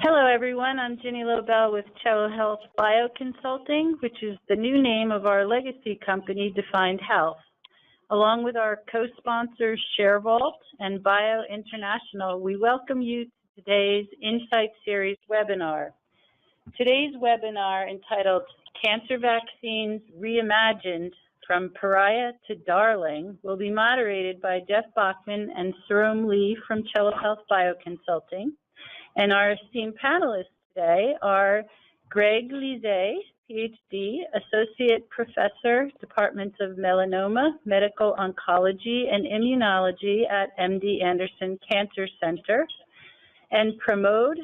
Hello, everyone. I'm Ginny Lobel with Cello Health BioConsulting, which is the new name of our legacy company, Defined Health. Along with our co-sponsors, ShareVault and Bio International, we welcome you to today's Insight Series webinar. Today's webinar, entitled Cancer Vaccines Reimagined from Pariah to Darling, will be moderated by Jeff Bachman and Sarom Lee from Cello Health BioConsulting. And our esteemed panelists today are Greg Lizet, PhD, Associate Professor, Departments of Melanoma, Medical Oncology, and Immunology at MD Anderson Cancer Center, and Pramod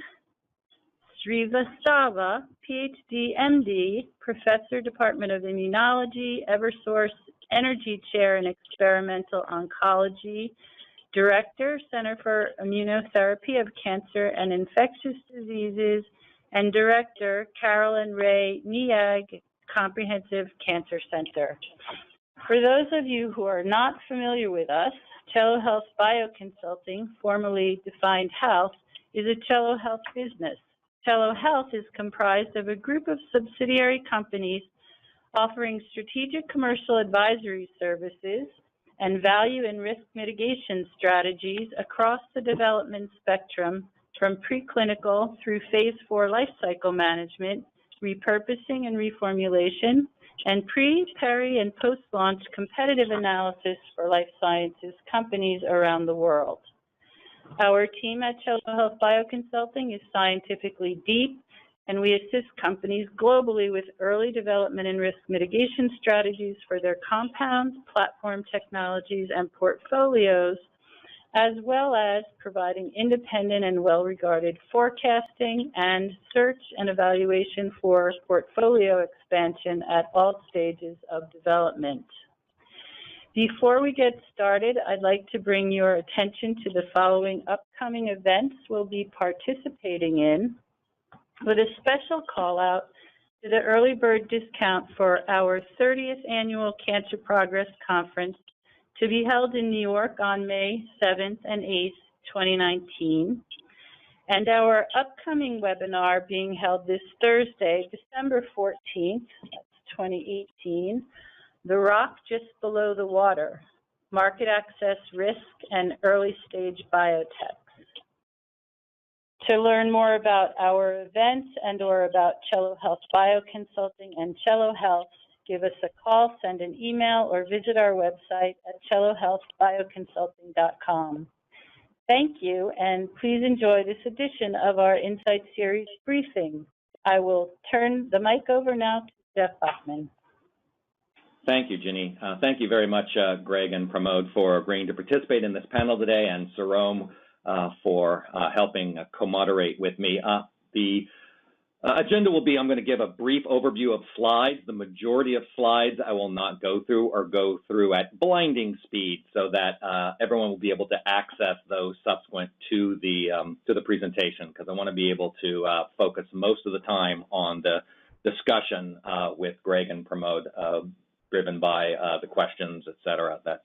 Srivastava, PhD, MD, Professor, Department of Immunology, Eversource Energy Chair in Experimental Oncology, Director, Center for Immunotherapy of Cancer and Infectious Diseases, and Director, Carolyn Ray Niag, Comprehensive Cancer Center. For those of you who are not familiar with us, Cello Health BioConsulting, formerly Defined Health, is a Cello Health business. Cello Health is comprised of a group of subsidiary companies offering strategic commercial advisory services and value and risk mitigation strategies across the development spectrum from preclinical through phase 4 life cycle management, repurposing and reformulation, and pre, peri, and post-launch competitive analysis for life sciences companies around the world. Our team at Cello Health BioConsulting is scientifically deep, and we assist companies globally with early development and risk mitigation strategies for their compounds, platform technologies, and portfolios, as well as providing independent and well-regarded forecasting and search and evaluation for portfolio expansion at all stages of development. Before we get started, I'd like to bring your attention to the following upcoming events we'll be participating in, with a special call out to the early bird discount for our 30th annual Cancer Progress Conference to be held in New York on May 7th and 8th, 2019, and our upcoming webinar being held this Thursday, December 14th, that's 2018, The Rock Just Below the Water, Market Access Risk and Early Stage Biotech. To learn more about our events and or about Cello Health BioConsulting and Cello Health, give us a call, send an email, or visit our website at cellohealthbioconsulting.com. Thank you, and please enjoy this edition of our Insight Series briefing. I will turn the mic over now to Jeff Bachman. Thank you, Ginny. Thank you very much, Greg and Pramod, for agreeing to participate in this panel today, and Sarom for helping co-moderate with me. The agenda will be, I'm going to give a brief overview of slides. The majority of slides I will not go through or go through at blinding speed so that everyone will be able to access those subsequent to the presentation, because I want to be able to focus most of the time on the discussion with Greg and Pramod, driven by the questions, et cetera, that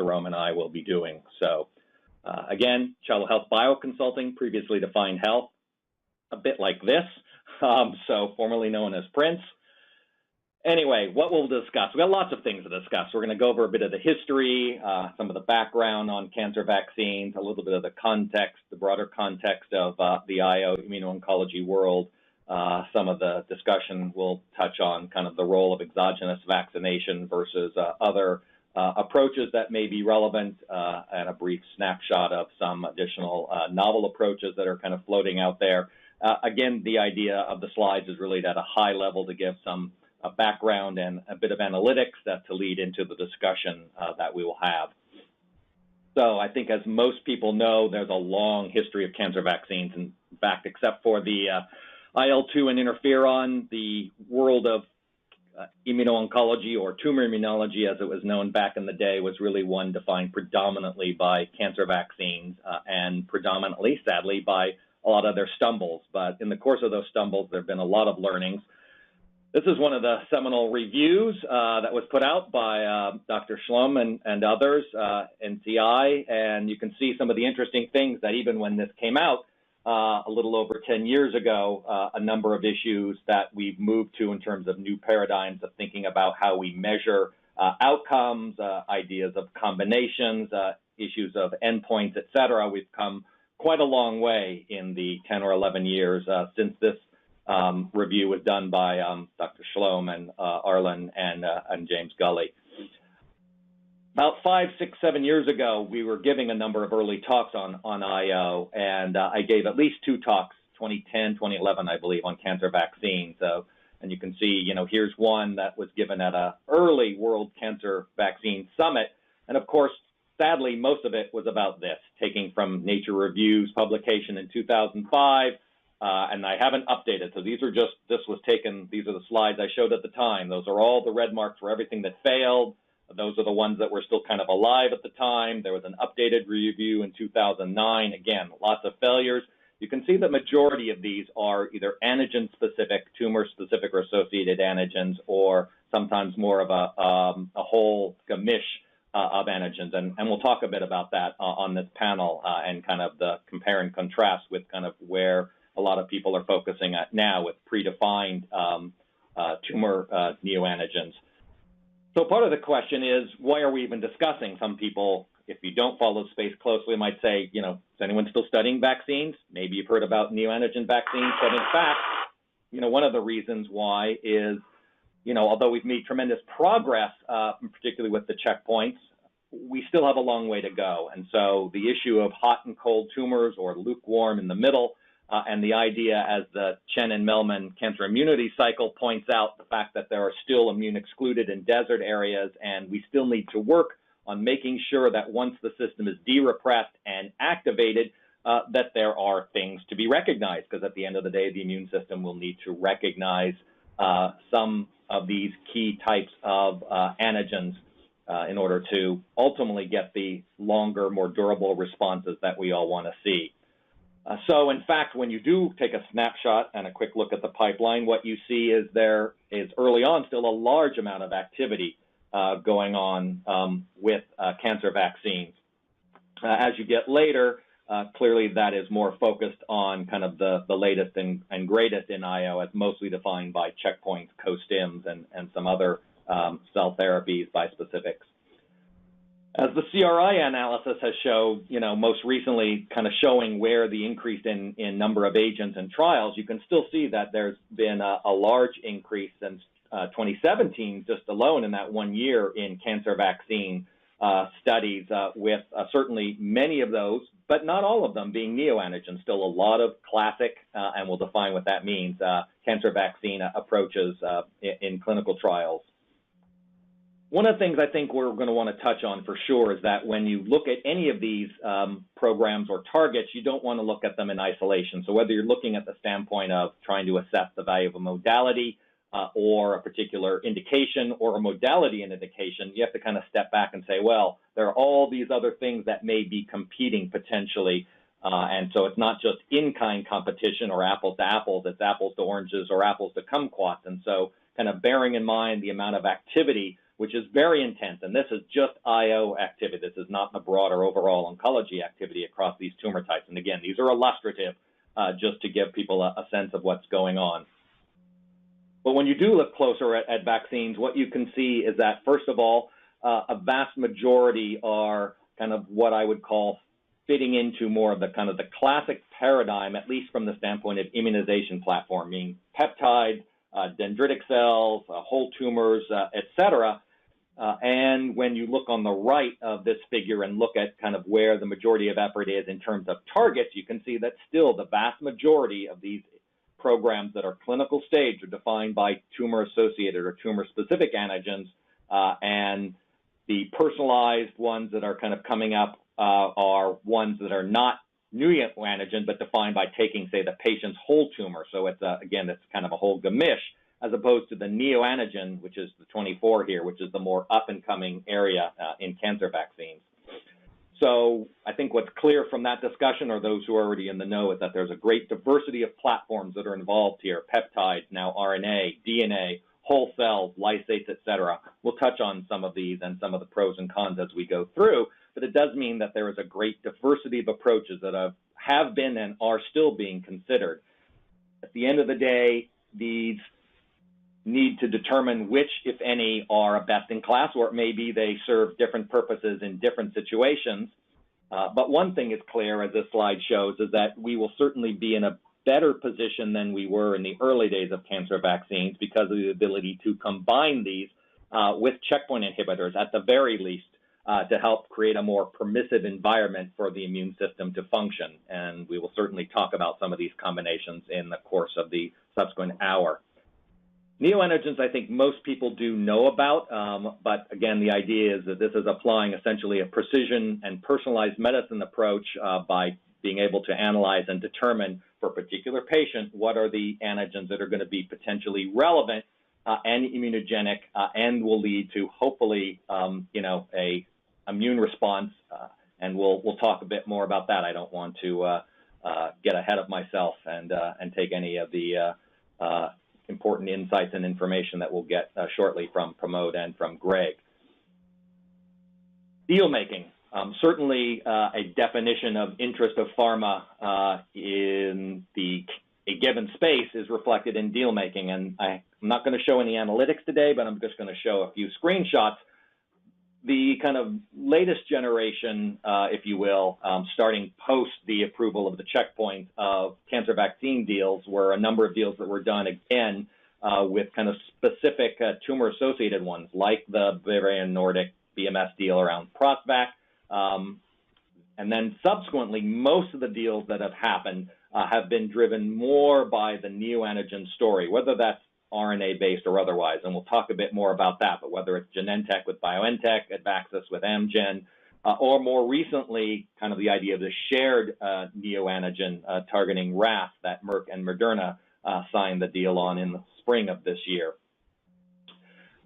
Sarom and I will be doing. So again, Cello Health BioConsulting, previously Defined Health, a bit like this, so formerly known as Prince. Anyway, what we'll discuss, we've got lots of things to discuss. We're going to go over a bit of the history, some of the background on cancer vaccines, a little bit of the context, the broader context of the IO immuno-oncology world. Some of the discussion will touch on kind of the role of exogenous vaccination versus other approaches that may be relevant, and a brief snapshot of some additional novel approaches that are kind of floating out there. Again, the idea of the slides is really at a high level to give some background and a bit of analytics that to lead into the discussion that we will have. So I think, as most people know, there's a long history of cancer vaccines. In fact, except for the IL-2 and interferon, the world of immuno-oncology, or tumor immunology as it was known back in the day, was really one defined predominantly by cancer vaccines and predominantly, sadly, by a lot of their stumbles. But in the course of those stumbles, there have been a lot of learnings. This is one of the seminal reviews that was put out by Dr. Schlum and others, NCI, and you can see some of the interesting things that even when this came out, a little over 10 years ago, a number of issues that we've moved to in terms of new paradigms of thinking about how we measure outcomes, ideas of combinations, issues of endpoints, et cetera. We've come quite a long way in the 10 or 11 years since this review was done by Dr. Shalom and Arlen and James Gully. About 5, 6, 7 years ago, we were giving a number of early talks on IO, and I gave at least 2 talks, 2010, 2011, I believe, on cancer vaccines. And you can see, here's one that was given at an early World Cancer Vaccine Summit. And of course, sadly, most of it was about this, taking from Nature Review's publication in 2005, and I haven't updated. So these are these are the slides I showed at the time. Those are all the red marks for everything that failed. Those are the ones that were still kind of alive at the time. There was an updated review in 2009. Again, lots of failures. You can see the majority of these are either antigen-specific, tumor-specific or associated antigens, or sometimes more of a whole gamish of antigens. And we'll talk a bit about that on this panel and kind of the compare and contrast with kind of where a lot of people are focusing at now with predefined tumor neoantigens. So part of the question is, why are we even discussing? Some people, if you don't follow the space closely, might say, is anyone still studying vaccines? Maybe you've heard about neoantigen vaccines, but in fact, one of the reasons why is, although we've made tremendous progress, particularly with the checkpoints, we still have a long way to go. And so the issue of hot and cold tumors or lukewarm in the middle, and the idea, as the Chen and Mellman cancer immunity cycle points out, the fact that there are still immune excluded in desert areas, and we still need to work on making sure that once the system is de-repressed and activated, that there are things to be recognized, because at the end of the day, the immune system will need to recognize some of these key types of antigens in order to ultimately get the longer, more durable responses that we all want to see. So, in fact, when you do take a snapshot and a quick look at the pipeline, what you see is there is early on still a large amount of activity going on with cancer vaccines. As you get later, clearly that is more focused on kind of the latest and greatest in IO, as mostly defined by checkpoints, co-stims, and some other cell therapies, bispecifics. As the CRI analysis has showed, most recently kind of showing where the increase in number of agents and trials, you can still see that there's been a large increase since 2017, just alone in that 1 year, in cancer vaccine studies, with certainly many of those, but not all of them, being neoantigens. Still a lot of classic, and we'll define what that means, cancer vaccine approaches in clinical trials. One of the things I think we're going to want to touch on for sure is that when you look at any of these programs or targets, you don't want to look at them in isolation. So whether you're looking at the standpoint of trying to assess the value of a modality or a particular indication or a modality and indication, you have to kind of step back and say, well, there are all these other things that may be competing potentially. And so it's not just in-kind competition or apples to apples, it's apples to oranges or apples to kumquats. And so kind of bearing in mind the amount of activity, which is very intense, and this is just IO activity. This is not the broader overall oncology activity across these tumor types. And again, these are illustrative just to give people a sense of what's going on. But when you do look closer at vaccines, what you can see is that, first of all, a vast majority are kind of what I would call fitting into more of the kind of the classic paradigm, at least from the standpoint of immunization platform, meaning peptides, dendritic cells, whole tumors, et cetera. And when you look on the right of this figure and look at kind of where the majority of effort is in terms of targets, you can see that still the vast majority of these programs that are clinical stage are defined by tumor-associated or tumor-specific antigens, and the personalized ones that are kind of coming up are ones that are not neoantigen, but defined by taking, say, the patient's whole tumor. So it's, again, it's kind of a whole gamish, as opposed to the neoantigen, which is the 24 here, which is the more up-and-coming area in cancer vaccines. So I think what's clear from that discussion, or those who are already in the know, is that there's a great diversity of platforms that are involved here: peptides, now RNA, DNA, whole cells, lysates, et cetera. We'll touch on some of these and some of the pros and cons as we go through, but it does mean that there is a great diversity of approaches that have have been and are still being considered. At the end of the day, these need to determine which, if any, are a best in class, or maybe they serve different purposes in different situations. But one thing is clear, as this slide shows, is that we will certainly be in a better position than we were in the early days of cancer vaccines because of the ability to combine these with checkpoint inhibitors at the very least to help create a more permissive environment for the immune system to function. And we will certainly talk about some of these combinations in the course of the subsequent hour. Neoantigens, I think most people do know about, but again, the idea is that this is applying essentially a precision and personalized medicine approach by being able to analyze and determine for a particular patient what are the antigens that are going to be potentially relevant and immunogenic and will lead to hopefully, you know, a immune response. And we'll talk a bit more about that. I don't want to get ahead of myself and take any of the important insights and information that we'll get shortly from Pramod and from Greg. Deal making, certainly a definition of interest of pharma in a given space is reflected in deal making. And I'm not going to show any analytics today, but I'm just going to show a few screenshots. The kind of latest generation, if you will, starting post the approval of the checkpoint of cancer vaccine deals were a number of deals that were done again with kind of specific tumor-associated ones, like the Bavarian Nordic BMS deal around Prosvac. And then subsequently, most of the deals that have happened have been driven more by the neoantigen story, whether that's RNA-based or otherwise, and we'll talk a bit more about that, but whether it's Genentech with BioNTech, Advaxis with Amgen, or more recently, kind of the idea of the shared neoantigen targeting RAS that Merck and Moderna signed the deal on in the spring of this year.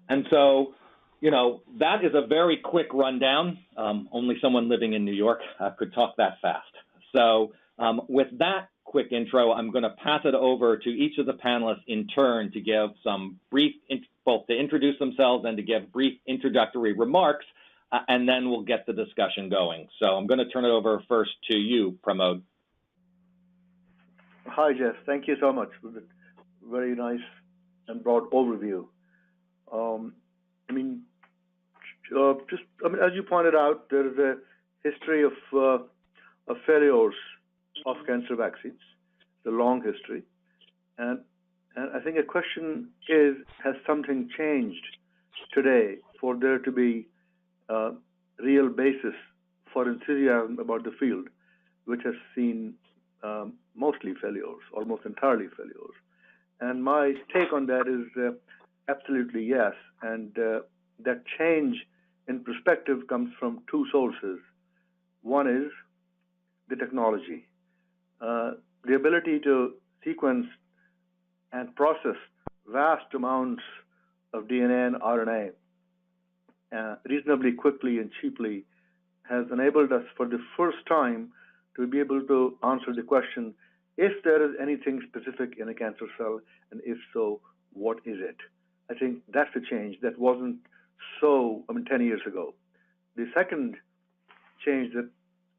And so, you know, that is a very quick rundown. Only someone living in New York could talk that fast. So with that quick intro, I'm going to pass it over to each of the panelists in turn to give some brief, both to introduce themselves and to give brief introductory remarks, and then we'll get the discussion going. So I'm going to turn it over first to you, Pramod. Hi, Jeff. Thank you so much for the very nice and broad overview. As you pointed out, there is a history of failures of cancer vaccines, the long history. And I think a question is, has something changed today for there to be a real basis for enthusiasm about the field, which has seen mostly failures, almost entirely failures? And my take on that is absolutely yes. And that change in perspective comes from two sources. One is the technology. The ability to sequence and process vast amounts of DNA and RNA reasonably quickly and cheaply has enabled us for the first time to be able to answer the question, if there is anything specific in a cancer cell, and if so, what is it? I think that's a change that wasn't so, 10 years ago. The second change that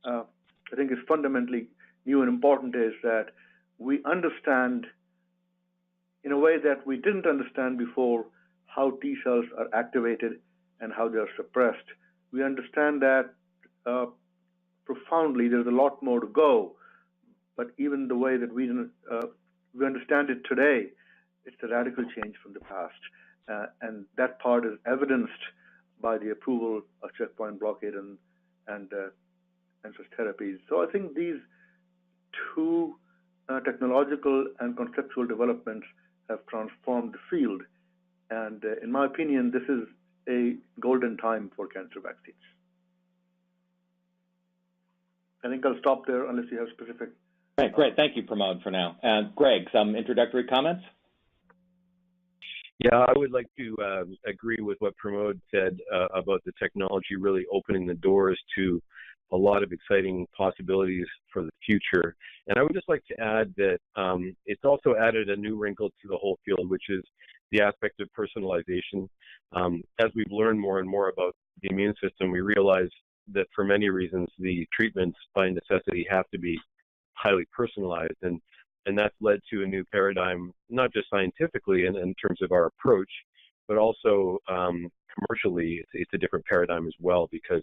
I think is fundamentally new and important is that we understand in a way that we didn't understand before how T cells are activated and how they are suppressed. We understand that profoundly. There's a lot more to go, but even the way that we understand it today, it's a radical change from the past. And that part is evidenced by the approval of checkpoint blockade and such therapies. So I think these two technological and conceptual developments have transformed the field. And in my opinion, this is a golden time for cancer vaccines. I think I'll stop there unless you have specific. Okay, great. Thank you, Pramod, for now. Greg, some introductory comments? Yeah, I would like to agree with what Pramod said about the technology really opening the doors to a lot of exciting possibilities for the future. And I would just like to add that it's also added a new wrinkle to the whole field, which is the aspect of personalization. As we've learned more and more about the immune system, we realize that for many reasons, the treatments by necessity have to be highly personalized, and that's led to a new paradigm, not just scientifically in terms of our approach, but also commercially. It's a different paradigm as well, because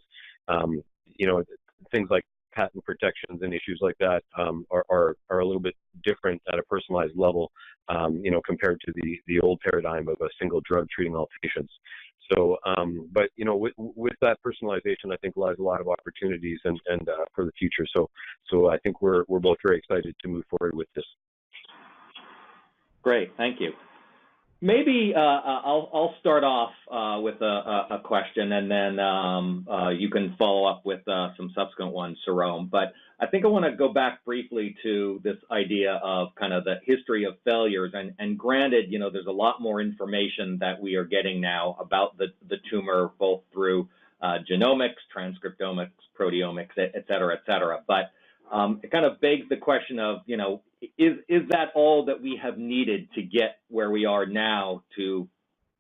things like patent protections and issues like that are a little bit different at a personalized level, compared to the old paradigm of a single drug treating all patients. So, but with that personalization, I think lies a lot of opportunities and for the future. So I think we're both very excited to move forward with this. Great, thank you. Maybe I'll start off with a question, and then you can follow up with some subsequent ones, Sarome. But I think I want to go back briefly to this idea of kind of the history of failures. And granted, there's a lot more information that we are getting now about the tumor, both through genomics, transcriptomics, proteomics, et cetera, et cetera. But it kind of begs the question of, is that all that we have needed to get where we are now to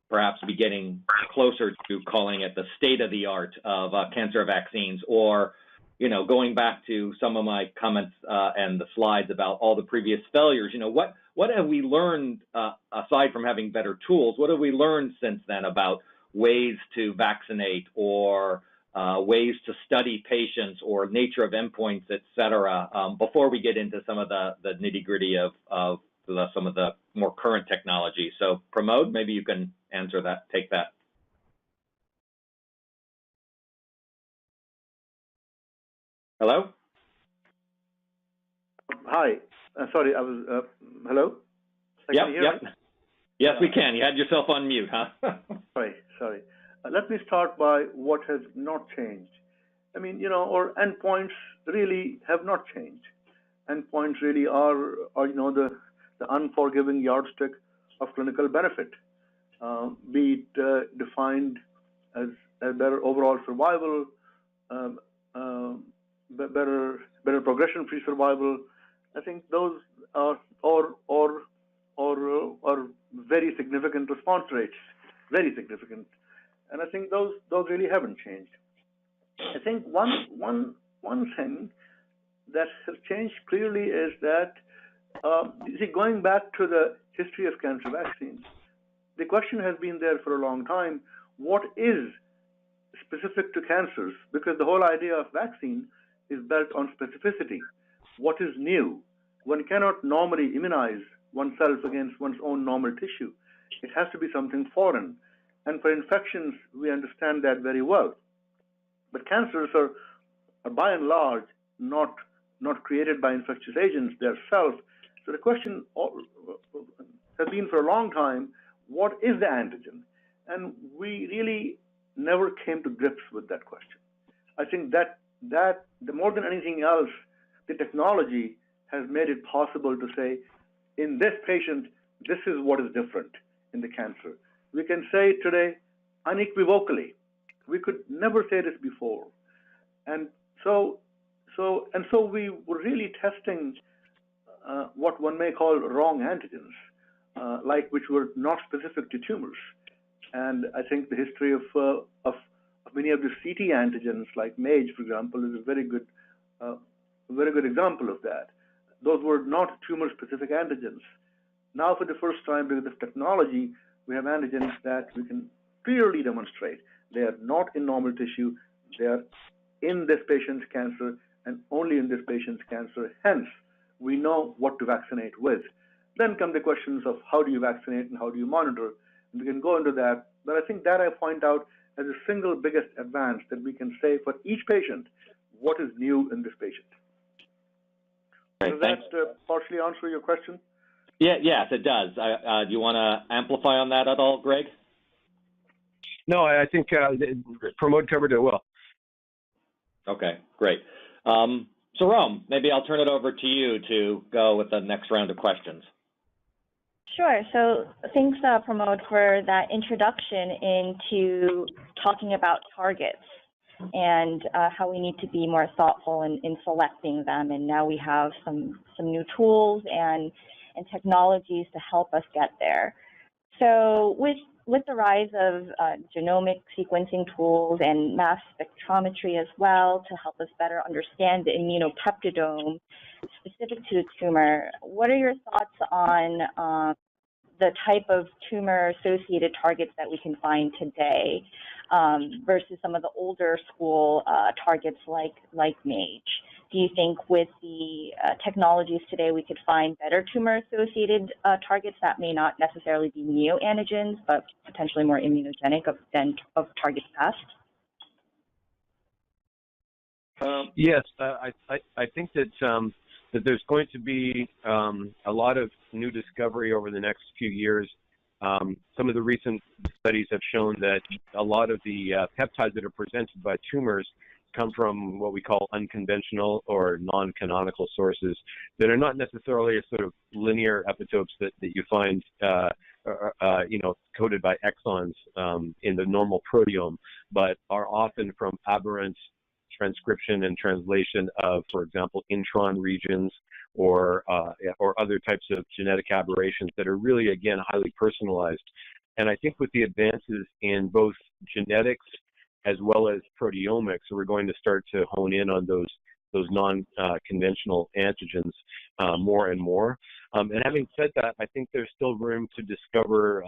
perhaps be getting closer to calling it the state of the art of cancer vaccines? Or, going back to some of my comments and the slides about all the previous failures, what have we learned aside from having better tools? What have we learned since then about ways to vaccinate, or ways to study patients, or nature of endpoints, et cetera, before we get into some of the nitty-gritty of some of the more current technology? So, Pramod, maybe you can answer that, take that. Hello? Hi. Sorry, I was, hello? Yep. Yes, we can. You had yourself on mute, huh? Sorry. Let me start by what has not changed. I mean, our endpoints really have not changed. Endpoints really are the unforgiving yardstick of clinical benefit, be it defined as better overall survival, better progression-free survival. I think those are or very significant response rates, very significant. And I think those really haven't changed. I think one thing that has changed clearly is that, going back to the history of cancer vaccines, the question has been there for a long time: what is specific to cancers? Because the whole idea of vaccine is built on specificity. What is new? One cannot normally immunize oneself against one's own normal tissue. It has to be something foreign. And for infections, we understand that very well. But cancers are by and large not created by infectious agents, they're self. So the question has been for a long time, what is the antigen? And we really never came to grips with that question. I think that the more than anything else, the technology has made it possible to say, in this patient, this is what is different in the cancer. We can say today unequivocally. We could never say this before. And so we were really testing what one may call wrong antigens, which were not specific to tumors. And I think the history of many of the CT antigens, like MAGE, for example, is a very good example of that. Those were not tumor-specific antigens. Now, for the first time, because of technology, we have antigens that we can clearly demonstrate. They are not in normal tissue. They are in this patient's cancer and only in this patient's cancer. Hence, we know what to vaccinate with. Then come the questions of how do you vaccinate and how do you monitor. And we can go into that. But I think that I point out as the single biggest advance that we can say for each patient, what is new in this patient. Does that partially answer your question? Yes, it does. Do you want to amplify on that at all, Greg? No, I think Pramod covered it well. Okay, great. Sarome, maybe I'll turn it over to you to go with the next round of questions. Sure. So thanks, Pramod, for that introduction into talking about targets and how we need to be more thoughtful in selecting them. And now we have some new tools and technologies to help us get there. So with the rise of genomic sequencing tools and mass spectrometry as well to help us better understand the immunopeptidome, specific to the tumor, what are your thoughts on the type of tumor-associated targets that we can find today versus some of the older school targets like MAGE? Do you think with the technologies today we could find better tumor-associated targets that may not necessarily be neoantigens, but potentially more immunogenic than of targets past? Yes, I think that that there's going to be a lot of new discovery over the next few years. Some of the recent studies have shown that a lot of the peptides that are presented by tumors come from what we call unconventional or non-canonical sources that are not necessarily a sort of linear epitopes that you find, coded by exons in the normal proteome, but are often from aberrant transcription and translation of, for example, intron regions or other types of genetic aberrations that are really, again, highly personalized. And I think with the advances in both genetics as well as proteomics, we're going to start to hone in on those non-conventional antigens more and more. And having said that, I think there's still room to discover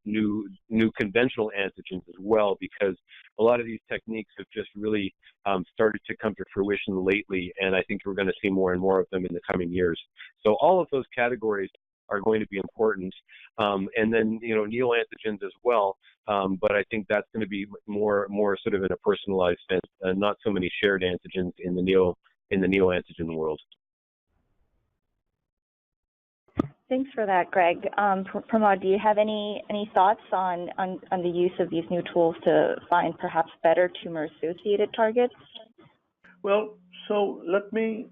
new conventional antigens as well, because a lot of these techniques have just really started to come to fruition lately, and I think we're going to see more and more of them in the coming years. So all of those categories are going to be important, and then neoantigens as well. But I think that's going to be more sort of in a personalized sense, not so many shared antigens in the neoantigen world. Thanks for that, Greg. Pramod, do you have any thoughts on the use of these new tools to find perhaps better tumor-associated targets? Well, so let me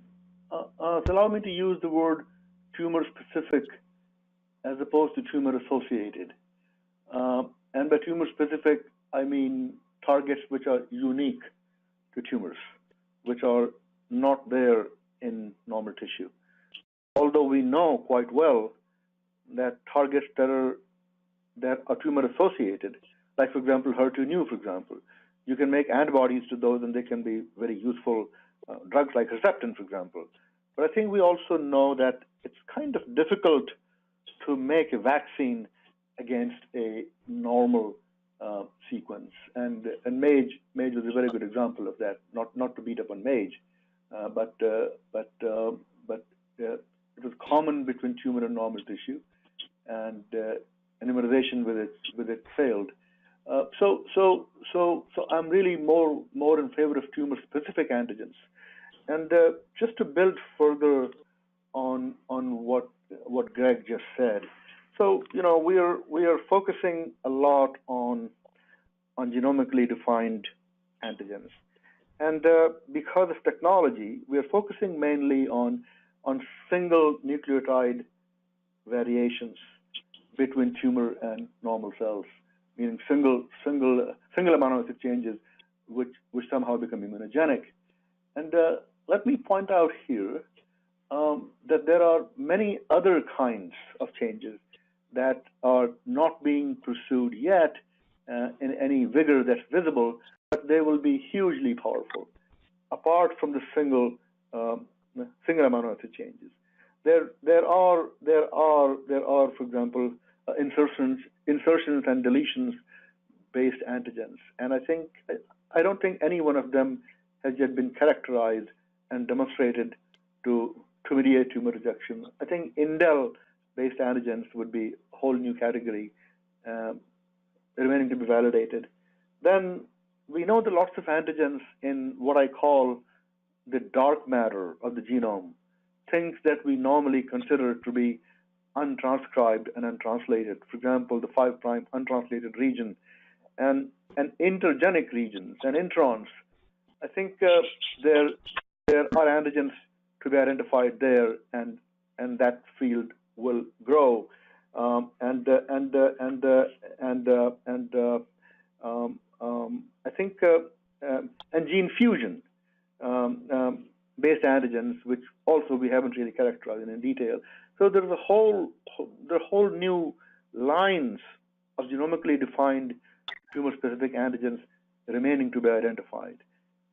allow me to use the word tumor-specific as opposed to tumor-associated. And by tumor-specific, I mean targets which are unique to tumors, which are not there in normal tissue. Although we know quite well that targets that are tumor-associated, like, for example, HER2/neu, for example, you can make antibodies to those, and they can be very useful drugs like Herceptin, for example. But I think we also know that it's kind of difficult to make a vaccine against a normal sequence, and MAGE was a very good example of that. Not to beat up on MAGE, but it was common between tumor and normal tissue, and immunization with it failed. So I'm really more in favor of tumor-specific antigens. And just to build further on what Greg just said, so we are focusing a lot on genomically defined antigens, and because of technology, we are focusing mainly on single nucleotide variations between tumor and normal cells, meaning single amino acid changes which somehow become immunogenic. And let me point out here that there are many other kinds of changes that are not being pursued yet in any vigor that's visible, but they will be hugely powerful. Apart from the single amino acid changes, there are, for example, insertions and deletions based antigens, and I don't think any one of them has yet been characterized and demonstrated to mediate tumor rejection. I think indel-based antigens would be a whole new category remaining to be validated. Then we know that lots of antigens in what I call the dark matter of the genome, things that we normally consider to be untranscribed and untranslated. For example, the 5' untranslated region and intergenic regions and introns. I think there are antigens to be identified there, and that field will grow. I think and gene fusion based antigens, which also we haven't really characterized in detail. So there's a whole new lines of genomically defined tumor-specific antigens remaining to be identified,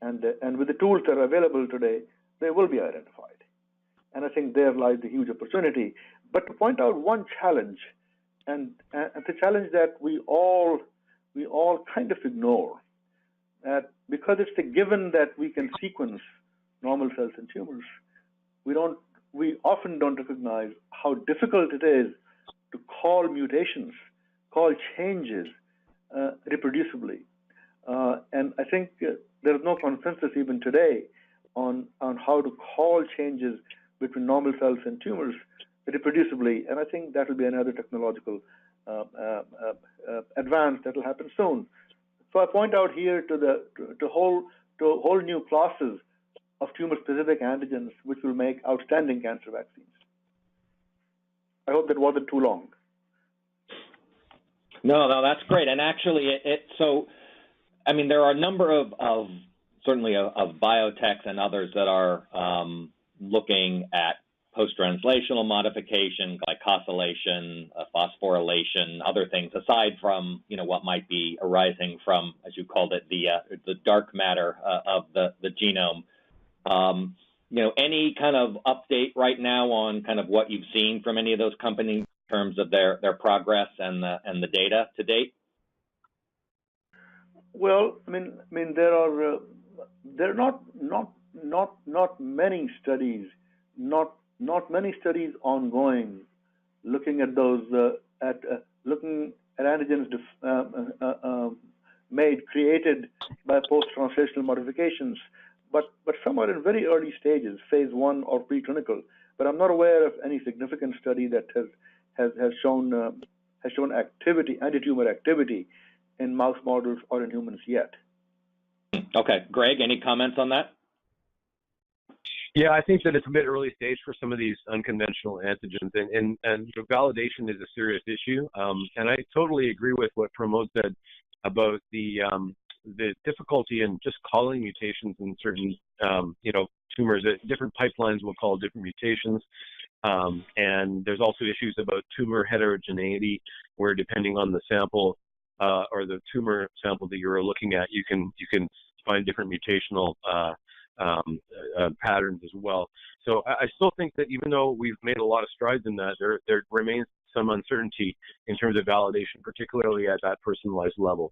and with the tools that are available today, they will be identified. And I think there lies the huge opportunity. But to point out one challenge, and the challenge that we all kind of ignore, that because it's a given that we can sequence normal cells and tumors, we often don't recognize how difficult it is to call mutations, call changes reproducibly. And I think there is no consensus even today on how to call changes between normal cells and tumors reproducibly. And I think that will be another technological advance that will happen soon. So I point out here to whole new classes of tumor-specific antigens, which will make outstanding cancer vaccines. I hope that wasn't too long. No, that's great. And actually, so, I mean, there are a number of certainly of biotechs and others that are looking at post-translational modification, glycosylation, phosphorylation, other things, aside from, what might be arising from, as you called it, the dark matter of the genome. Any kind of update right now on kind of what you've seen from any of those companies in terms of their progress and the data to date? Well, I mean, there are not many studies, not many studies ongoing, looking at those looking at antigens created by post-translational modifications, but some are in very early stages, phase 1 or preclinical. But I'm not aware of any significant study that has shown activity, anti-tumor activity, in mouse models or in humans yet. Okay, Greg, any comments on that? Yeah, I think that it's a bit early stage for some of these unconventional antigens, and validation is a serious issue. And I totally agree with what Pramod said about the difficulty in just calling mutations in certain tumors. Different pipelines will call different mutations, and there's also issues about tumor heterogeneity, where depending on the sample or the tumor sample that you're looking at, you can find different mutational patterns as well. So I still think that even though we've made a lot of strides in that, there remains some uncertainty in terms of validation, particularly at that personalized level.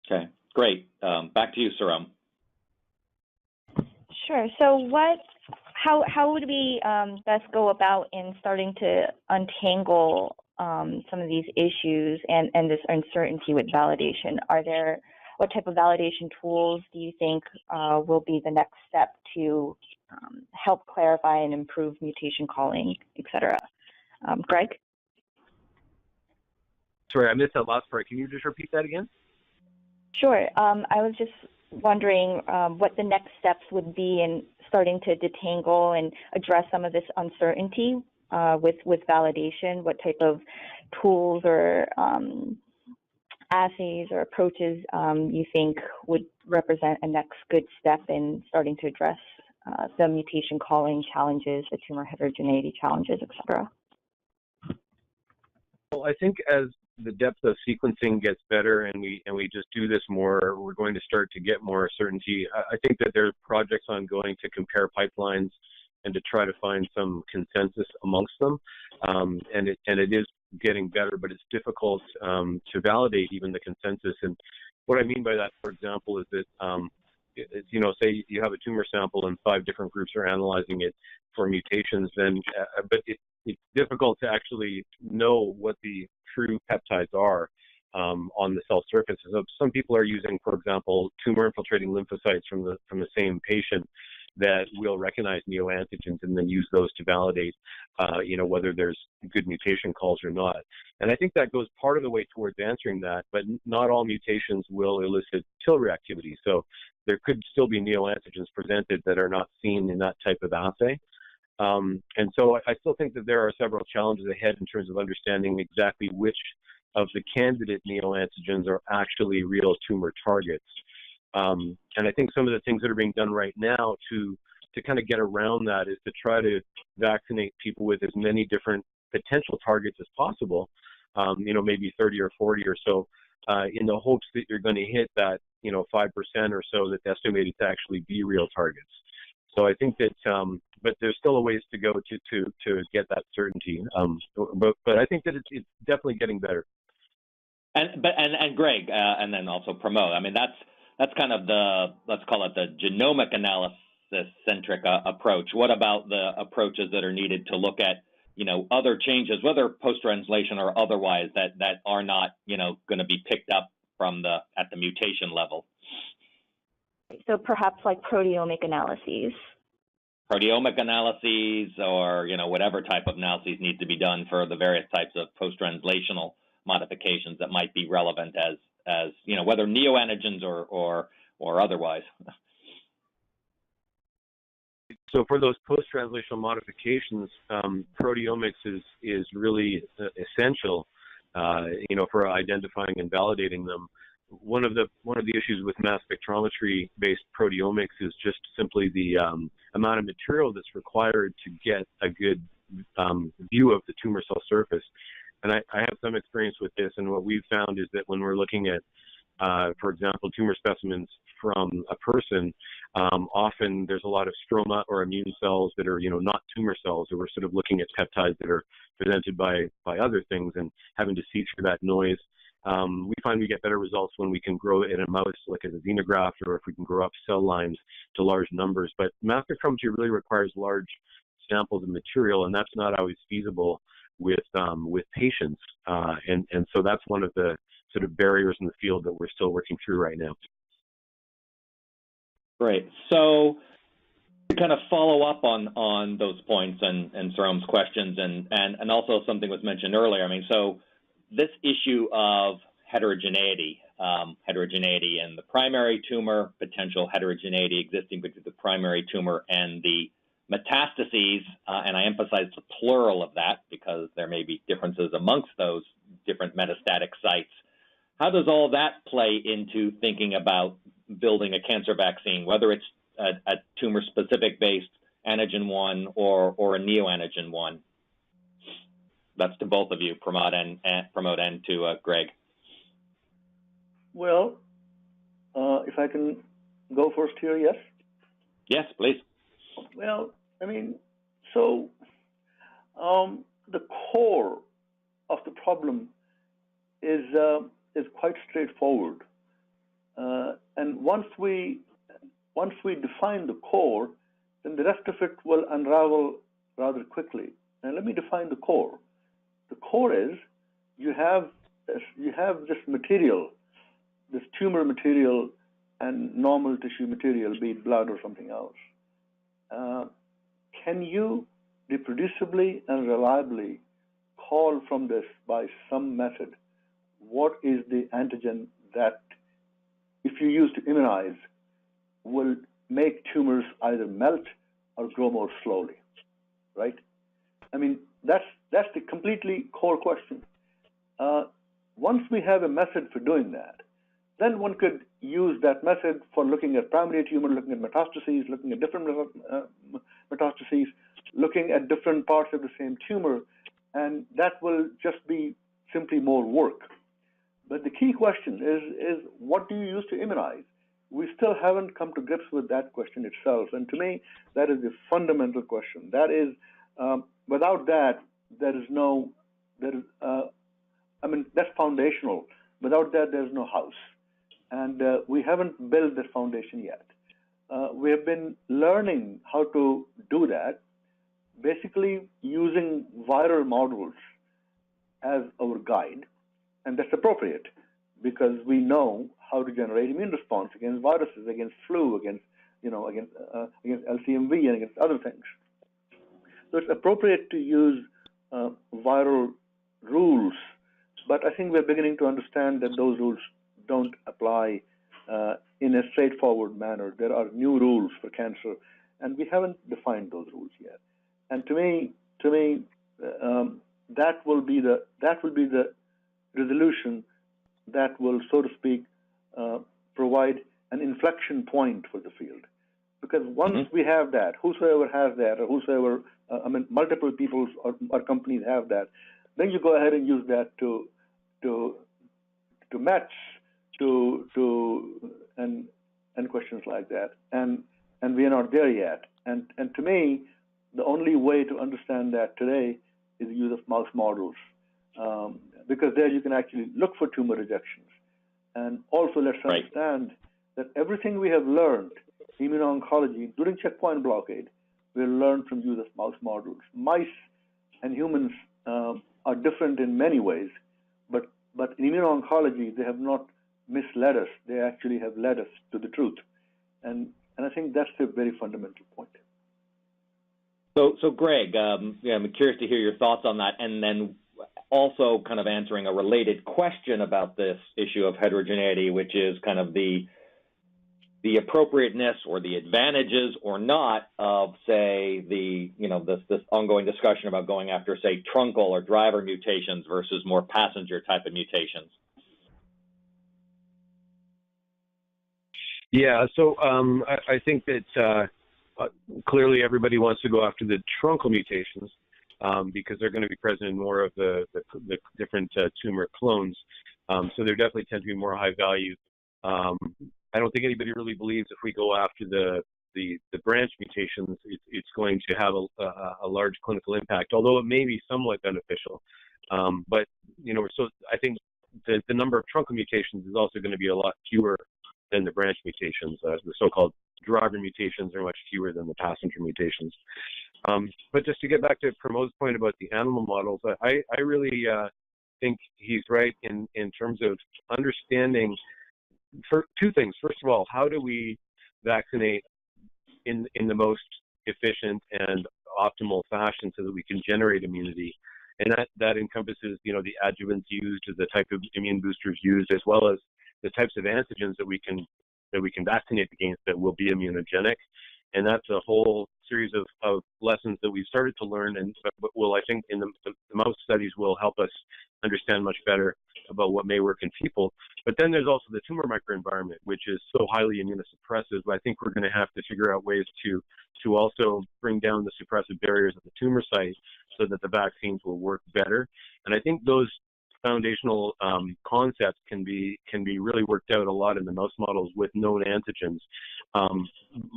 Okay, great. Back to you, Saram. Sure. So how would we best go about in starting to untangle some of these issues and this uncertainty with validation? What type of validation tools do you think will be the next step to help clarify and improve mutation calling, et cetera? Greg? Sorry, I missed that last part. Can you just repeat that again? Sure. I was just wondering what the next steps would be in starting to detangle and address some of this uncertainty with validation. What type of tools or assays or approaches you think would represent a next good step in starting to address the mutation calling challenges, the tumor heterogeneity challenges, et cetera? Well, I think as the depth of sequencing gets better and we just do this more, we're going to start to get more certainty. I think that there are projects ongoing to compare pipelines and to try to find some consensus amongst them. And it is getting better, but it's difficult to validate even the consensus. And what I mean by that, for example, is that say you have a tumor sample and 5 different groups are analyzing it for mutations, then but it's difficult to actually know what the true peptides are on the cell surface. So some people are using, for example, tumor-infiltrating lymphocytes from the same patient that will recognize neoantigens and then use those to validate, whether there's good mutation calls or not. And I think that goes part of the way towards answering that, but not all mutations will elicit TIL reactivity. So there could still be neoantigens presented that are not seen in that type of assay. And so I still think that there are several challenges ahead in terms of understanding exactly which of the candidate neoantigens are actually real tumor targets. And I think some of the things that are being done right now to kind of get around that is to try to vaccinate people with as many different potential targets as possible, maybe 30 or 40 or so, in the hopes that you're going to hit that, 5% or so that's estimated to actually be real targets. So I think that but there's still a ways to go to get that certainty. But I think that it's definitely getting better. And Greg, and then also Pramod. I mean, that's kind of the, let's call it the genomic analysis-centric approach. What about the approaches that are needed to look at, other changes, whether post-translation or otherwise, that are not, going to be picked up at the mutation level? So perhaps like proteomic analyses. Proteomic analyses, or whatever type of analyses need to be done for the various types of post-translational modifications that might be relevant as whether neoantigens or otherwise. So for those post-translational modifications, proteomics is really essential, for identifying and validating them. One of the issues with mass spectrometry-based proteomics is just simply the amount of material that's required to get a good view of the tumor cell surface. And I have some experience with this, and what we've found is that when we're looking at, for example, tumor specimens from a person, often there's a lot of stroma or immune cells that are, not tumor cells, or we're sort of looking at peptides that are presented by other things and having to see through that noise. We find we get better results when we can grow in a mouse, like as a xenograft, or if we can grow up cell lines to large numbers. But mass spectrometry really requires large samples of material, and that's not always feasible with patients. And so that's one of the sort of barriers in the field that we're still working through right now. Great. So to kind of follow up on those points and Sarome's questions, and also something was mentioned earlier. I mean, so this issue of heterogeneity in the primary tumor, potential heterogeneity existing between the primary tumor and the metastases, and I emphasize the plural of that because there may be differences amongst those different metastatic sites. How does all that play into thinking about building a cancer vaccine, whether it's a tumor-specific based antigen 1 or a neoantigen 1? That's to both of you, Pramod and to Greg. Well, if I can go first here, yes? Yes, please. Well, I mean, so the core of the problem is quite straightforward, and once we define the core, then the rest of it will unravel rather quickly. And let me define the core. The core is you have this material, this tumor material, and normal tissue material, be it blood or something else. Can you reproducibly and reliably call from this by some method what is the antigen that, if you use to immunize, will make tumors either melt or grow more slowly, right? I mean, that's the completely core question. Once we have a method for doing that, then one could use that method for looking at primary tumor, looking at metastases, looking at different metastases, looking at different parts of the same tumor, and that will just be simply more work. But the key question is what do you use to immunize? We still haven't come to grips with that question itself, and to me, that is the fundamental question. That is, without that, that's foundational. Without that, there's no house. And we haven't built that foundation yet. We have been learning how to do that, basically using viral models as our guide. And that's appropriate because we know how to generate immune response against viruses, against flu, against LCMV, and against other things. So it's appropriate to use viral rules, but I think we're beginning to understand that those rules don't apply in a straightforward manner. There are new rules for cancer, and we haven't defined those rules yet. And to me, that will be the resolution that will, so to speak, provide an inflection point for the field. Because once we have that, whosoever has that, or whosoever, multiple people or companies have that, then you go ahead and use that to match and questions like that. And we are not there yet. And to me, the only way to understand that today is the use of mouse models, because there you can actually look for tumor rejections. And also let's understand that everything we have learned in immuno-oncology, including checkpoint blockade, we learned from use of mouse models. Mice and humans are different in many ways, but in immuno-oncology, they have not misled us. They actually have led us to the truth. And I think that's a very fundamental point. So Greg, I'm curious to hear your thoughts on that, and then also kind of answering a related question about this issue of heterogeneity, which is kind of the appropriateness or the advantages or not of, say, this ongoing discussion about going after, say, truncal or driver mutations versus more passenger type of mutations. Yeah, so I think that clearly everybody wants to go after the truncal mutations because they're going to be present in more of the different tumor clones. So there definitely tend to be more high value. I don't think anybody really believes if we go after the branch mutations, it's going to have a large clinical impact, although it may be somewhat beneficial. But so I think the number of truncal mutations is also going to be a lot fewer than the branch mutations. The so-called driver mutations are much fewer than the passenger mutations. But just to get back to Pramod's point about the animal models, I really think he's right in terms of understanding for two things. First of all, how do we vaccinate in the most efficient and optimal fashion so that we can generate immunity? And that encompasses, the adjuvants used, the type of immune boosters used, as well as the types of antigens that we can vaccinate against that will be immunogenic. And that's a whole series of lessons that we've started to learn, and I think in the mouse studies will help us understand much better about what may work in people. But then there's also the tumor microenvironment, which is so highly immunosuppressive. I think we're going to have to figure out ways to also bring down the suppressive barriers at the tumor site so that the vaccines will work better. And I think those foundational concepts can be really worked out a lot in the mouse models with known antigens.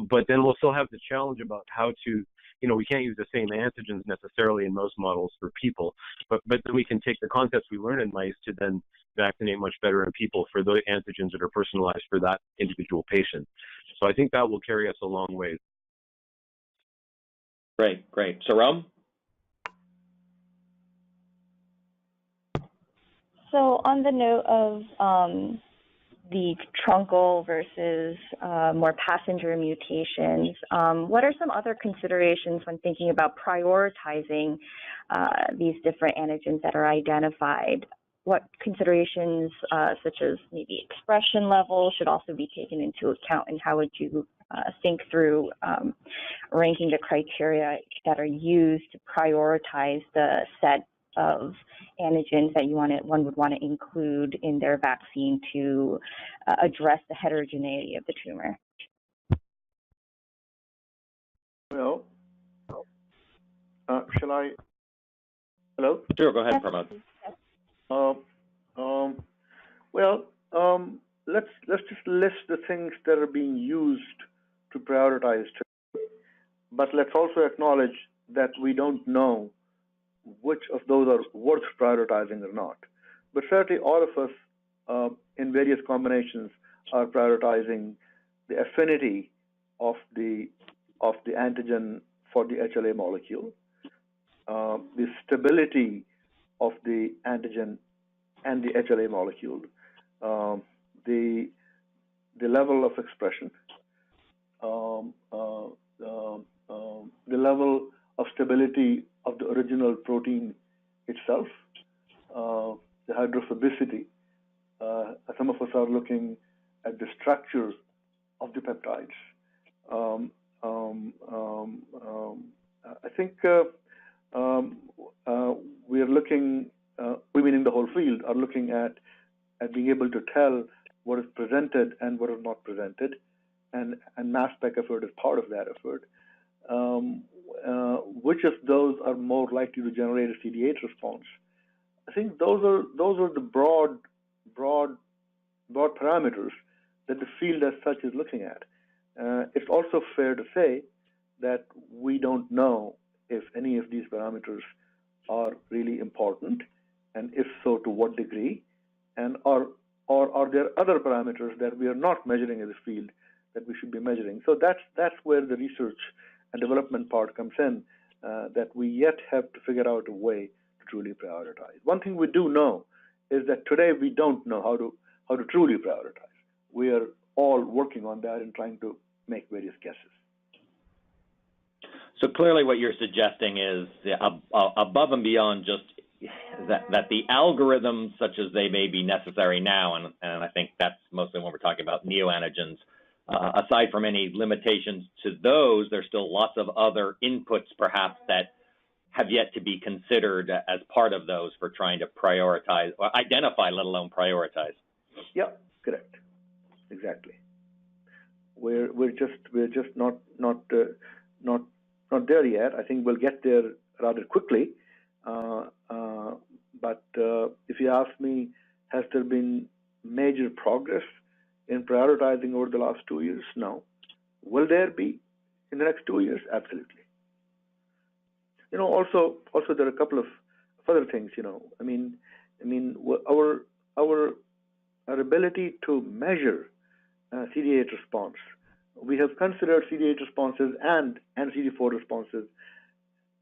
But then we'll still have the challenge about how to, we can't use the same antigens necessarily in mouse models for people, but then we can take the concepts we learn in mice to then vaccinate much better in people for the antigens that are personalized for that individual patient. So I think that will carry us a long way. Great. Saram? So on the note of the truncal versus more passenger mutations, what are some other considerations when thinking about prioritizing these different antigens that are identified? What considerations, such as maybe expression level, should also be taken into account, and how would you think through ranking the criteria that are used to prioritize the set of antigens that one would want to include in their vaccine to address the heterogeneity of the tumor? Well, shall I? Hello? Sure, go ahead, Pramod. Let's just list the things that are being used to prioritize, but let's also acknowledge that we don't know which of those are worth prioritizing or not. But certainly all of us in various combinations are prioritizing the affinity of the antigen for the HLA molecule, the stability of the antigen and the HLA molecule, the level of expression, the level of stability of the original protein itself, the hydrophobicity. Some of us are looking at the structure of the peptides. I think we are looking, we meaning the whole field, are looking at being able to tell what is presented and what is not presented, and mass spec effort is part of that effort. Which of those are more likely to generate a CD8 response? I think those are the broad parameters that the field as such is looking at. It's also fair to say that we don't know if any of these parameters are really important, and if so, to what degree, and or are there other parameters that we are not measuring in the field that we should be measuring? So that's where the research and development part comes in, that we yet have to figure out a way to truly prioritize. One thing we do know is that today we don't know how to truly prioritize. We are all working on that and trying to make various guesses. So clearly what you're suggesting is above and beyond just that the algorithms such as they may be necessary now, and I think that's mostly when we're talking about neoantigens, aside from any limitations to those, there's still lots of other inputs perhaps that have yet to be considered as part of those for trying to prioritize, or identify, let alone prioritize. Yeah, correct. Exactly. We're just not there yet. I think we'll get there rather quickly. But if you ask me, has there been major progress in prioritizing over the last 2 years? No. Will there be in the next 2 years? Absolutely. You know, also there are a couple of other things. You know, I mean, our ability to measure CD8 response. We have considered CD8 responses and CD4 responses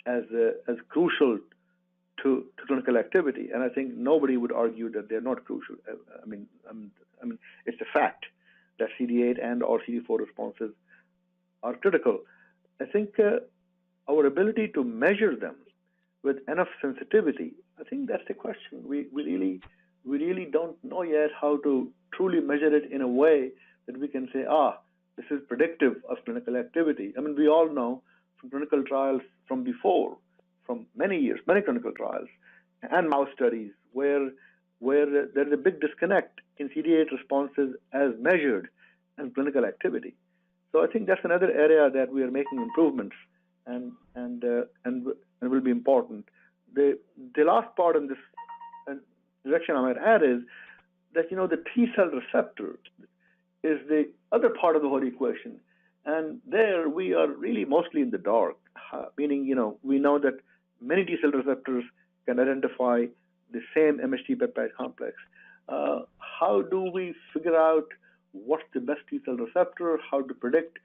as crucial to clinical activity, and I think nobody would argue that they're not crucial. I mean, it's a fact that CD8 and or CD4 responses are critical. I think our ability to measure them with enough sensitivity, I think that's the question. We really don't know yet how to truly measure it in a way that we can say, this is predictive of clinical activity. I mean, we all know from clinical trials from before, from many years, many clinical trials and mouse studies where there's a big disconnect in CD8 responses as measured and clinical activity. So I think that's another area that we are making improvements and will be important. The last part in this direction I might add is that, you know, the T cell receptor is the other part of the whole equation. And there we are really mostly in the dark, meaning, you know, we know that many T cell receptors can identify the same MHC peptide complex. How do we figure out what's the best T cell receptor, how to predict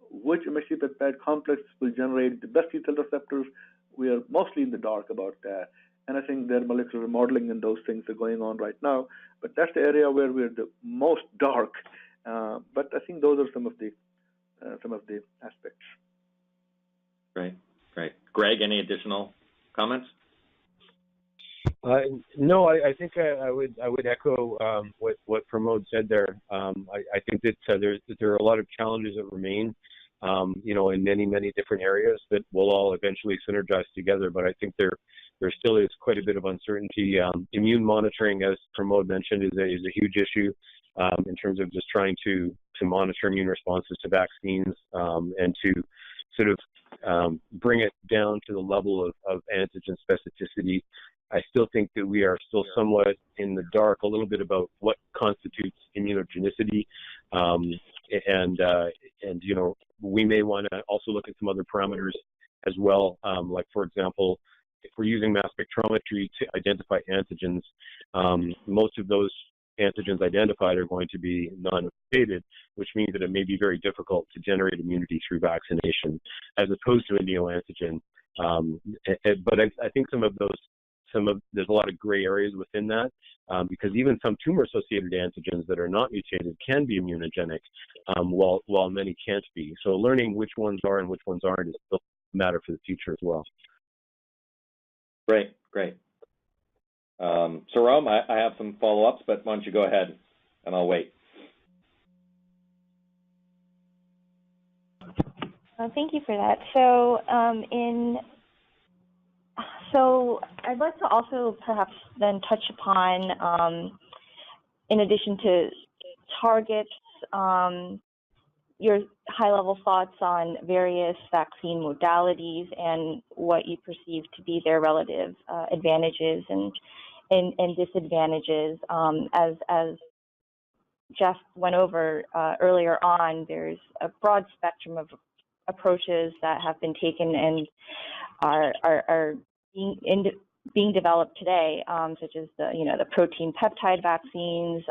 which MHC peptide complex will generate the best T cell receptors? We are mostly in the dark about that. And I think their molecular modeling and those things are going on right now. But that's the area where we're the most dark. But I think those are some of the aspects. Great. Greg, any additional comments? No, I think I would echo what Pramod said there. I think that there are a lot of challenges that remain, you know, in many different areas that will all eventually synergize together. But I think there still is quite a bit of uncertainty. Immune monitoring, as Pramod mentioned, is a huge issue in terms of just trying to monitor immune responses to vaccines and to sort of bring it down to the level of antigen specificity. I still think that we are still somewhat in the dark a little bit about what constitutes immunogenicity, and you know, we may want to also look at some other parameters as well, like for example, if we're using mass spectrometry to identify antigens, most of those antigens identified are going to be non-mutated, which means that it may be very difficult to generate immunity through vaccination, as opposed to a neoantigen. But I think there's a lot of gray areas within that, because even some tumor-associated antigens that are not mutated can be immunogenic, while many can't be. So learning which ones are and which ones aren't is still a matter for the future as well. Great. Saram, I have some follow-ups, but why don't you go ahead and I'll wait. Thank you for that. So I'd like to also perhaps then touch upon, in addition to targets, your high-level thoughts on various vaccine modalities and what you perceive to be their relative advantages and disadvantages. As Jeff went over earlier on, there's a broad spectrum of approaches that have been taken, and are being developed today, such as the protein peptide vaccines,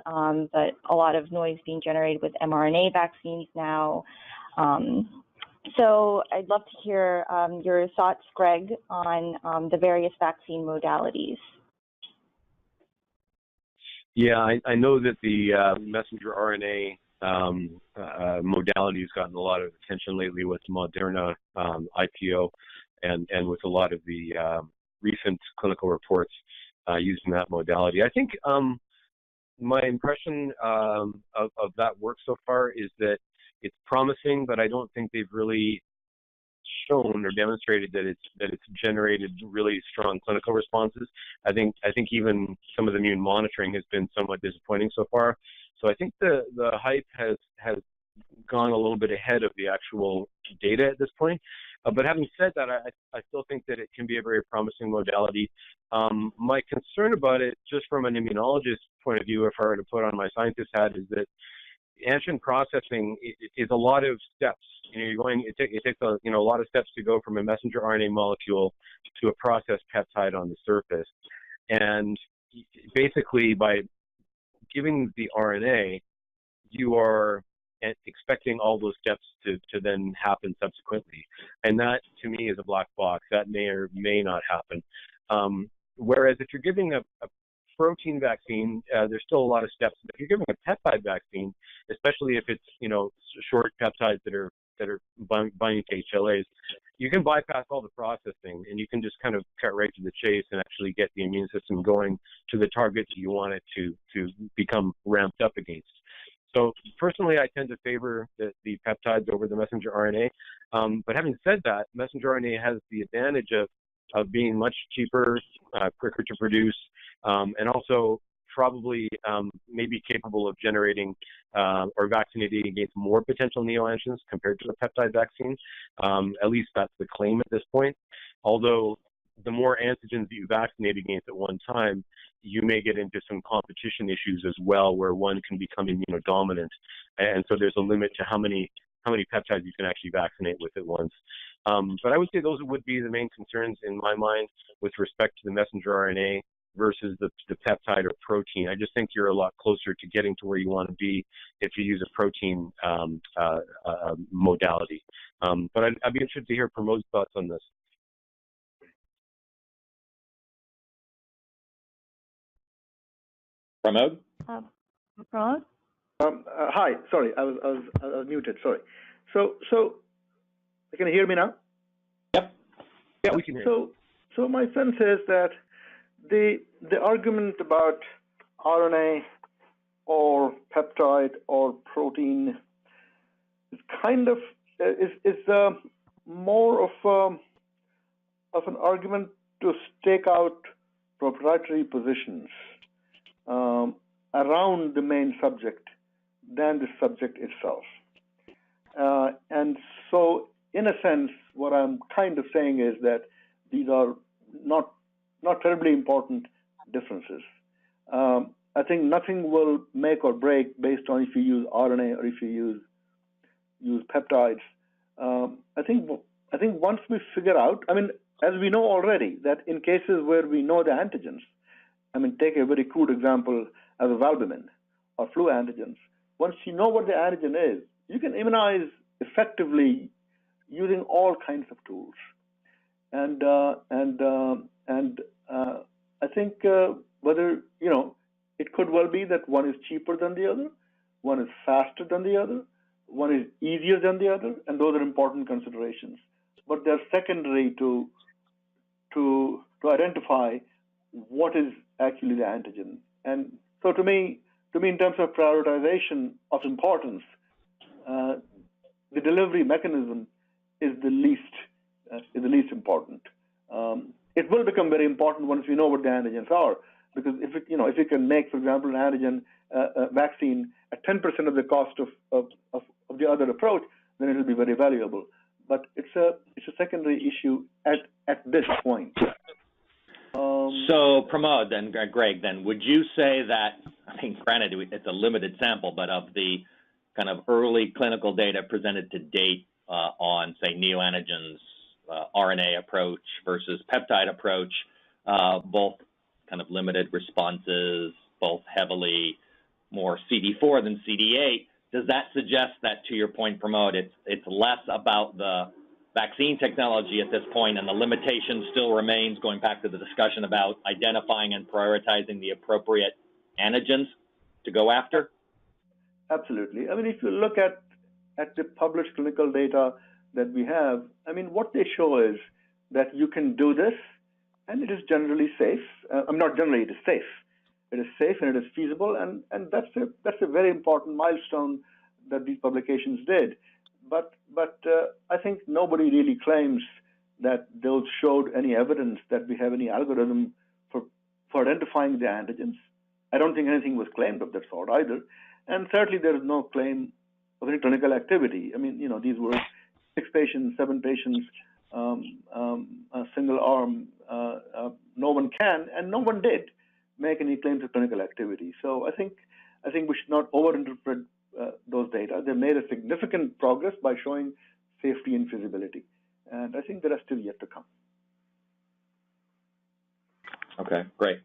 but a lot of noise being generated with mRNA vaccines now. So I'd love to hear your thoughts, Greg, on the various vaccine modalities. Yeah, I know that the messenger RNA modality has gotten a lot of attention lately with Moderna IPO and with a lot of the recent clinical reports using that modality. I think my impression of that work so far is that it's promising, but I don't think they've really shown or demonstrated that it's generated really strong clinical responses. I think even some of the immune monitoring has been somewhat disappointing so far. So I think the hype has gone a little bit ahead of the actual data at this point. But having said that, I still think that it can be a very promising modality. My concern about it, just from an immunologist point of view, if I were to put on my scientist hat, is that antigen processing is a lot of steps. It takes a lot of steps to go from a messenger RNA molecule to a processed peptide on the surface. And basically, by giving the RNA, you are expecting all those steps to then happen subsequently. And that, to me, is a black box. That may or may not happen. Whereas if you're giving a protein vaccine, there's still a lot of steps. If you're giving a peptide vaccine, especially if it's short peptides that are binding to HLAs, you can bypass all the processing and you can just kind of cut right to the chase and actually get the immune system going to the targets you want it to become ramped up against. So personally, I tend to favor the peptides over the messenger RNA. But having said that, messenger RNA has the advantage of being much cheaper, quicker to produce, and also probably maybe capable of generating or vaccinating against more potential neoantigens compared to a peptide vaccine. At least that's the claim at this point. Although the more antigens that you vaccinate against at one time, you may get into some competition issues as well, where one can become immunodominant. And so there's a limit to how many peptides you can actually vaccinate with at once. But I would say those would be the main concerns in my mind with respect to the messenger RNA versus the peptide or protein. I just think you're a lot closer to getting to where you want to be if you use a protein modality. But I'd be interested to hear Pramod's thoughts on this. Pramod? Pramod? Hi, sorry, I was muted. Sorry. So, can you hear me now? Yep. Yeah, we can hear you. So my sense is that the argument about RNA or peptide or protein is kind of more of an argument to stake out proprietary positions around the main subject than the subject itself. And so, in a sense, what I'm kind of saying is that these are not terribly important differences. I think nothing will make or break based on if you use RNA or if you use peptides. I think once we figure out, as we know already, that in cases where we know the antigens, take a very crude example as of albumin or flu antigens. Once you know what the antigen is, you can immunize effectively using all kinds of tools. And I think whether, it could well be that one is cheaper than the other, one is faster than the other, one is easier than the other, and those are important considerations. But they're secondary to identify what is actually the antigen. And so to me, in terms of prioritization of importance, the delivery mechanism is the least important. It will become very important once we know what the antigens are, because if you can make, for example, an antigen vaccine at 10% of the cost of the other approach, then it will be very valuable. But it's a secondary issue at this point. So Pramod, then Greg, then would you say that, granted it's a limited sample, but of the kind of early clinical data presented to date on, say, neoantigens RNA approach versus peptide approach, both kind of limited responses, both heavily more CD4 than CD8. Does that suggest that, to your point, Pramod, it's less about the vaccine technology at this point, and the limitation still remains, going back to the discussion about identifying and prioritizing the appropriate antigens to go after? Absolutely. I mean, if you look at the published clinical data that we have, I mean, what they show is that you can do this, and it is generally safe. Not generally, it is safe. It is safe and it is feasible, and that's a very important milestone that these publications did. But I think nobody really claims that those showed any evidence that we have any algorithm for identifying the antigens. I don't think anything was claimed of that sort either. And thirdly, there is no claim of any clinical activity. I mean, these were 6 patients, 7 patients, a single arm. No one can, and no one did make any claims of clinical activity. So I think we should not overinterpret those data. They made a significant progress by showing safety and feasibility, and I think there are still yet to come. Okay, great.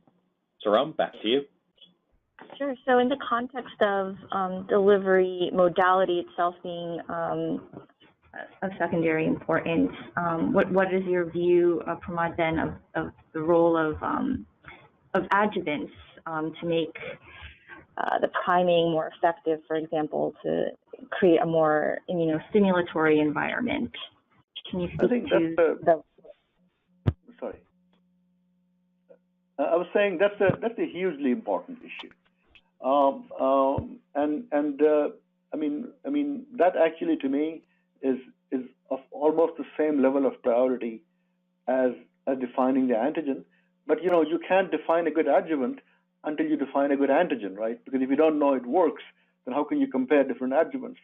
Saram, back to you. Sure. So in the context of delivery modality itself being of secondary importance, what is your view, Pramod, then of the role of adjuvants to make the priming more effective, for example, to create a more immunostimulatory environment? Can you speak to Sorry. I was saying that's a hugely important issue. I mean that actually to me is of almost the same level of priority as defining the antigen. But you can't define a good adjuvant until you define a good antigen, right? Because if you don't know it works, then how can you compare different adjuvants?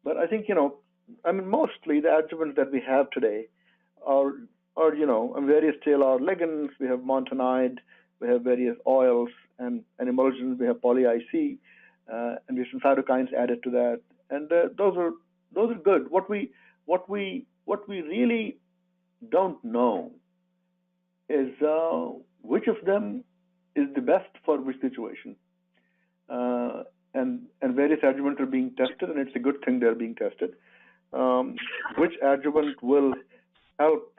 But I think mostly the adjuvants that we have today are various TLR ligands. We have montanide, we have various oils and emulsions. We have poly-IC, and we have some cytokines added to that, and those are good. What we really don't know is which of them is the best for which situation. And various adjuvants are being tested, and it's a good thing they're being tested. Which adjuvant will help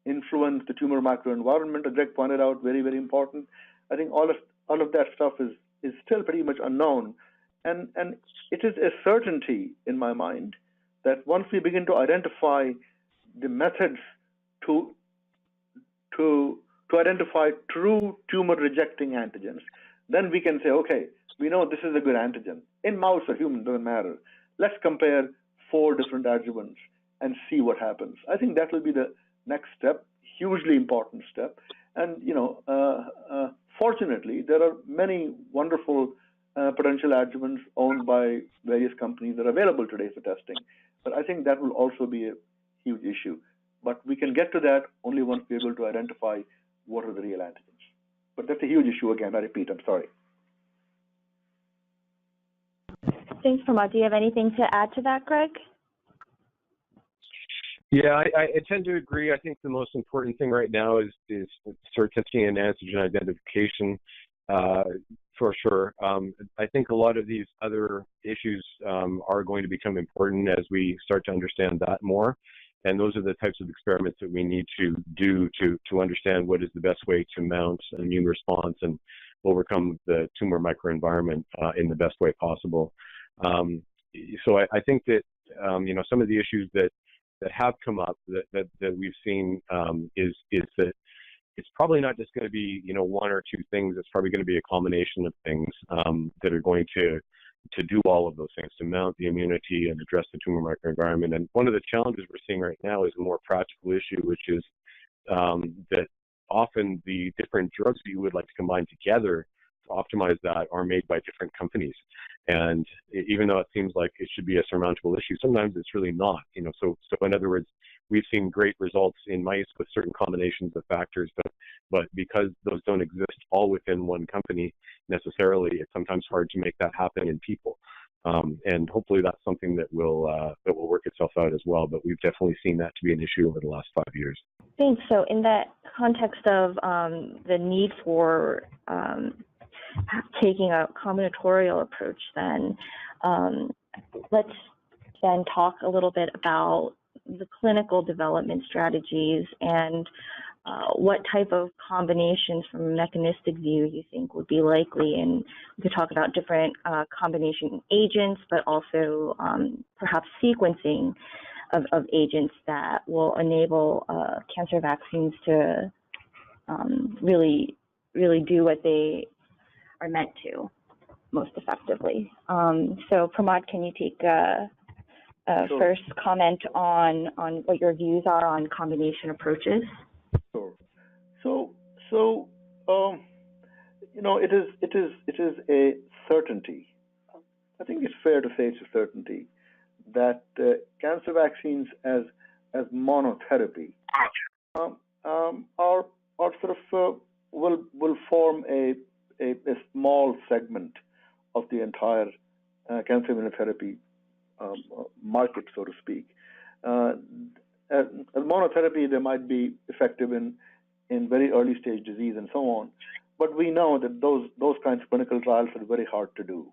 influence the tumor microenvironment, as Greg pointed out, very, very important. I think all of that stuff is still pretty much unknown. And it is a certainty in my mind that once we begin to identify the methods to identify true tumor-rejecting antigens, then we can say, okay, we know this is a good antigen. In mouse or human, doesn't matter. Let's compare 4 different adjuvants and see what happens. I think that will be the next step, hugely important step. And fortunately, there are many wonderful potential adjuvants owned by various companies that are available today for testing. But I think that will also be a huge issue. But we can get to that only once we're able to identify what are the real antigens. But that's a huge issue again, I repeat, I'm sorry. Thanks, Pramod. Do you have anything to add to that, Greg? Yeah, I tend to agree. I think the most important thing right now is certainty and antigen identification, for sure. I think a lot of these other issues are going to become important as we start to understand that more. And those are the types of experiments that we need to do to understand what is the best way to mount an immune response and overcome the tumor microenvironment in the best way possible. So I think that some of the issues that have come up that we've seen is that it's probably not just going to be 1 or 2 things. It's probably going to be a combination of things that are going to do all of those things, to mount the immunity and address the tumor microenvironment. And one of the challenges we're seeing right now is a more practical issue, which is that often the different drugs that you would like to combine together to optimize that are made by different companies. And even though it seems like it should be a surmountable issue, sometimes it's really not. So in other words, we've seen great results in mice with certain combinations of factors, but because those don't exist all within one company necessarily, it's sometimes hard to make that happen in people. And hopefully that's something that will work itself out as well. But we've definitely seen that to be an issue over the last 5 years. Thanks. So in that context of the need for taking a combinatorial approach, then let's then talk a little bit about the clinical development strategies and what type of combinations from a mechanistic view you think would be likely. And we could talk about different combination agents, but also perhaps sequencing of agents that will enable cancer vaccines to really do what they are meant to most effectively. So Pramod, can you take Sure. first comment on what your views are on combination approaches? Sure. So it is a certainty. I think it's fair to say it's a certainty that cancer vaccines as monotherapy are sort of will form a small segment of the entire cancer immunotherapy market, so to speak. As monotherapy, they might be effective in very early stage disease and so on, but we know that those kinds of clinical trials are very hard to do,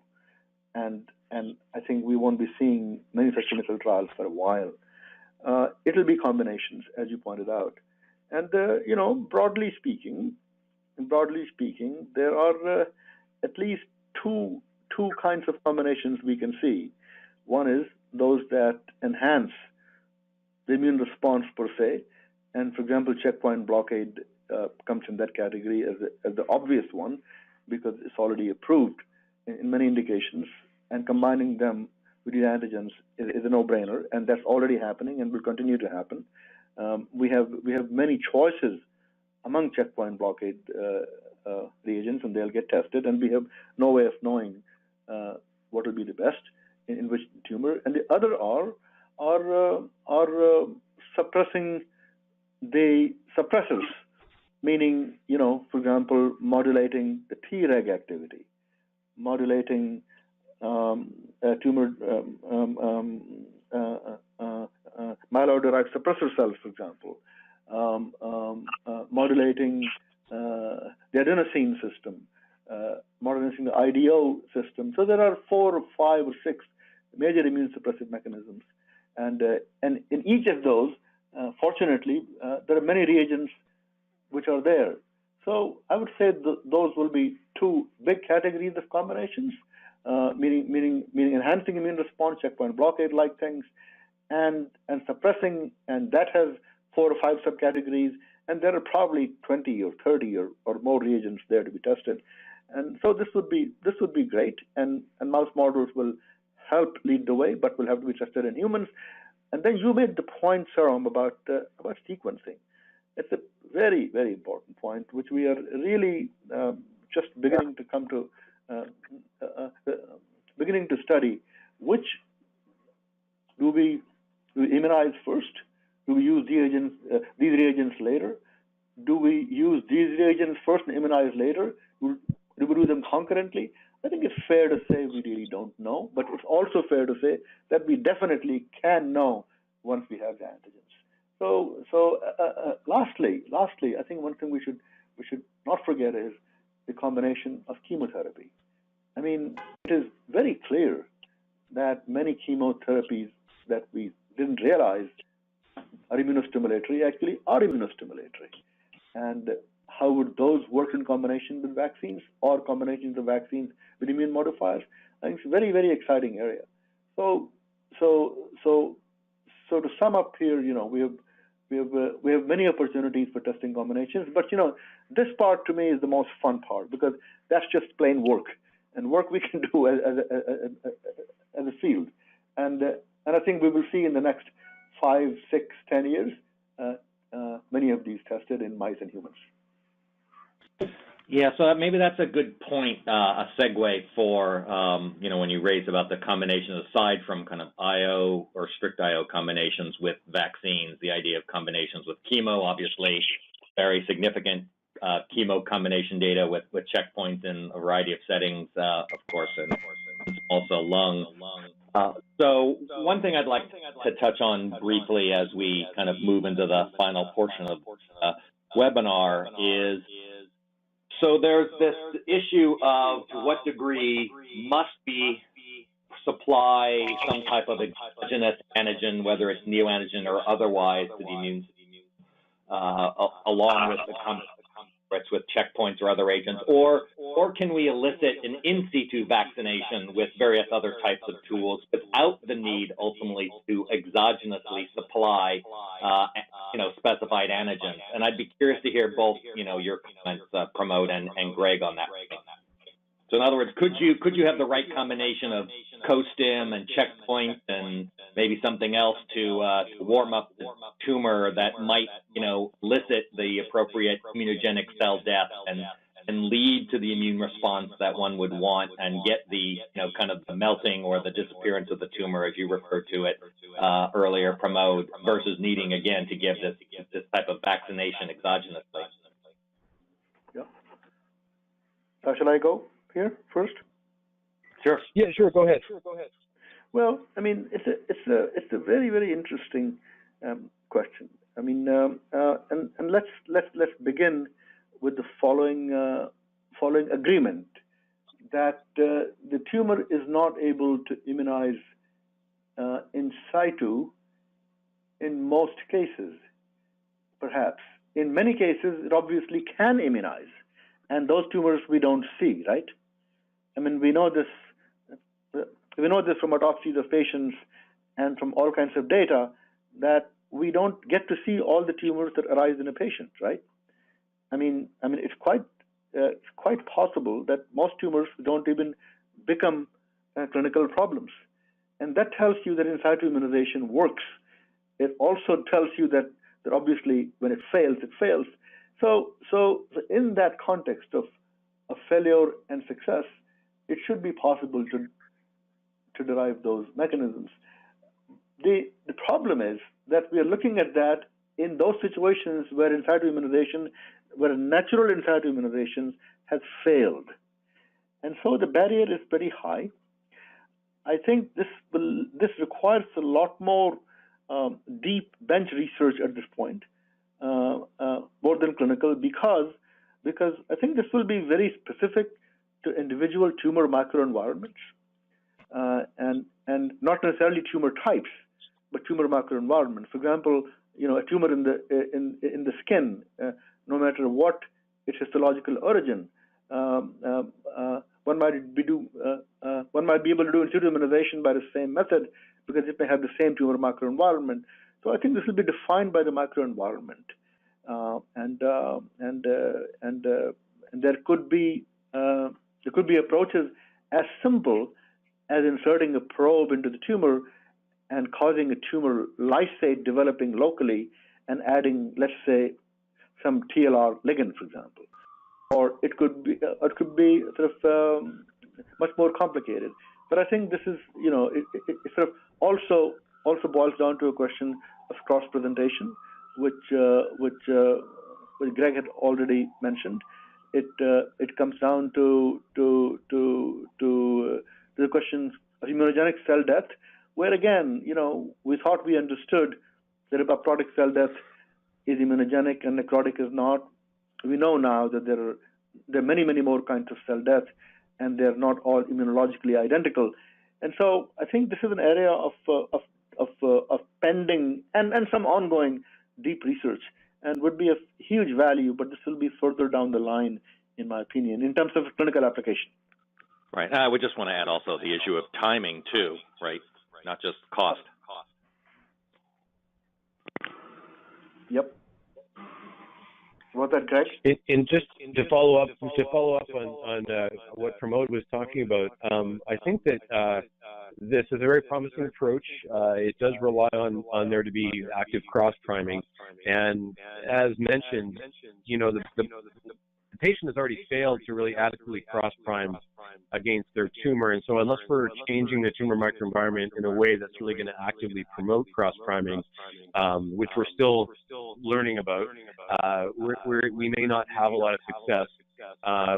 and I think we won't be seeing many such clinical trials for a while. It'll be combinations, as you pointed out, and broadly speaking, there are at least two kinds of combinations we can see. One is those that enhance the immune response per se, and for example, checkpoint blockade comes in that category as the obvious one because it's already approved in many indications, and combining them with these antigens is a no-brainer, and that's already happening and will continue to happen. We have many choices among checkpoint blockade reagents, and they'll get tested, and we have no way of knowing what will be the best in which tumor. And the other are suppressing the suppressors, meaning, for example, modulating the Treg activity, modulating tumor myeloid-derived suppressor cells, for example, modulating the adenosine system, modulating the IDO system. So there are 4 or 5 or 6 major immune suppressive mechanisms, and in each of those, fortunately, there are many reagents which are there. So I would say those will be 2 big categories of combinations, meaning enhancing immune response, checkpoint blockade-like things, and suppressing, and that has 4 or 5 subcategories, and there are probably 20 or 30 or more reagents there to be tested. And so this would be great, and mouse models will help lead the way, but will have to be tested in humans. And then you made the point, Saram, about sequencing. It's a very, very important point, which we are really just beginning to come to, beginning to study. Which do we immunize first? Do we use these reagents later? Do we use these reagents first and immunize later? Do we do them concurrently? I think it's fair to say we really don't know, but it's also fair to say that we definitely can know once we have the antigens. So lastly, I think one thing we should not forget is the combination of chemotherapy. I mean, it is very clear that many chemotherapies that we didn't realize are immunostimulatory actually are immunostimulatory. And how would those work in combination with vaccines or combinations of vaccines with immune modifiers? I think it's a very, very exciting area. So to sum up here, we have many opportunities for testing combinations, but this part to me is the most fun part because that's just plain work, and work we can do as a field, and I think we will see in the next 5, 6, 10 years many of these tested in mice and humans. Yeah, so maybe that's a good point, a segue for, when you raise about the combinations, aside from kind of IO or strict IO combinations with vaccines, the idea of combinations with chemo, obviously very significant chemo combination data with checkpoints in a variety of settings, of course, and small cell lung. So one thing I'd like to touch on briefly as we kind of move into the final portion of the webinar is, so there's this issue of to what degree must we supply some type of exogenous antigen, whether it's neoantigen or otherwise, to the immune along with the with checkpoints or other agents, or can we elicit an in situ vaccination with various other types of tools without the need ultimately to exogenously supply, specified antigens? And I'd be curious to hear both, your comments, Pramod and Greg, on that. So in other words, could you have the right combination of co-stim and checkpoint and maybe something else to warm up the tumor that might, elicit the appropriate immunogenic cell death and lead to the immune response that one would want and get the, kind of the melting or the disappearance of the tumor, as you referred to it earlier, Pramod, versus needing, again, to give this type of vaccination exogenously? Yeah. Shall I go here first? Sure. Yeah, sure. Go ahead. Well, I mean, it's a very, very interesting question. I mean, and let's begin with the following agreement that the tumor is not able to immunize in situ in most cases. Perhaps in many cases it obviously can immunize, and those tumors we don't see, right? I mean, we know this from autopsies of patients and from all kinds of data that we don't get to see all the tumors that arise in a patient, right? I mean, it's quite possible that most tumors don't even become clinical problems, and that tells you that in situ immunization works. It also tells you that obviously when it fails, it fails. So in that context of failure and success, it should be possible to derive those mechanisms. The problem is that we are looking at that in those situations where in situ immunization, where natural in situ immunization has failed. And so the barrier is pretty high. I think this requires a lot more deep bench research at this point, more than clinical, because I think this will be very specific to individual tumor microenvironments, and not necessarily tumor types, but tumor microenvironment. For example, a tumor in the skin, no matter what its histological origin, one might be able to do in situ immunization by the same method because it may have the same tumor microenvironment. So I think this will be defined by the microenvironment, and there could be approaches as simple as inserting a probe into the tumor and causing a tumor lysate developing locally and adding, let's say, some TLR ligand, for example. Or it could be sort of much more complicated. But I think this is, it sort of also boils down to a question of cross presentation, which Greg had already mentioned. It comes down to the questions of immunogenic cell death, where again, we thought we understood that apoptotic cell death is immunogenic and necrotic is not. We know now that there are many, many more kinds of cell death, and they're not all immunologically identical. And so I think this is an area of pending and some ongoing deep research, and would be of huge value, but this will be further down the line, in my opinion, in terms of clinical application. Right. I would just want to add also the issue of timing too, right? Not just cost. Yep. What that, Greg? And just to follow up on what Pramod was talking about, I think that this is a very promising approach. It does rely on there to be active cross priming, and as mentioned, the patient has already failed to really adequately cross prime against their tumor, and so unless we're changing the tumor microenvironment in a way that's really going to actively promote cross priming, which we're still learning about, we may not have a lot of success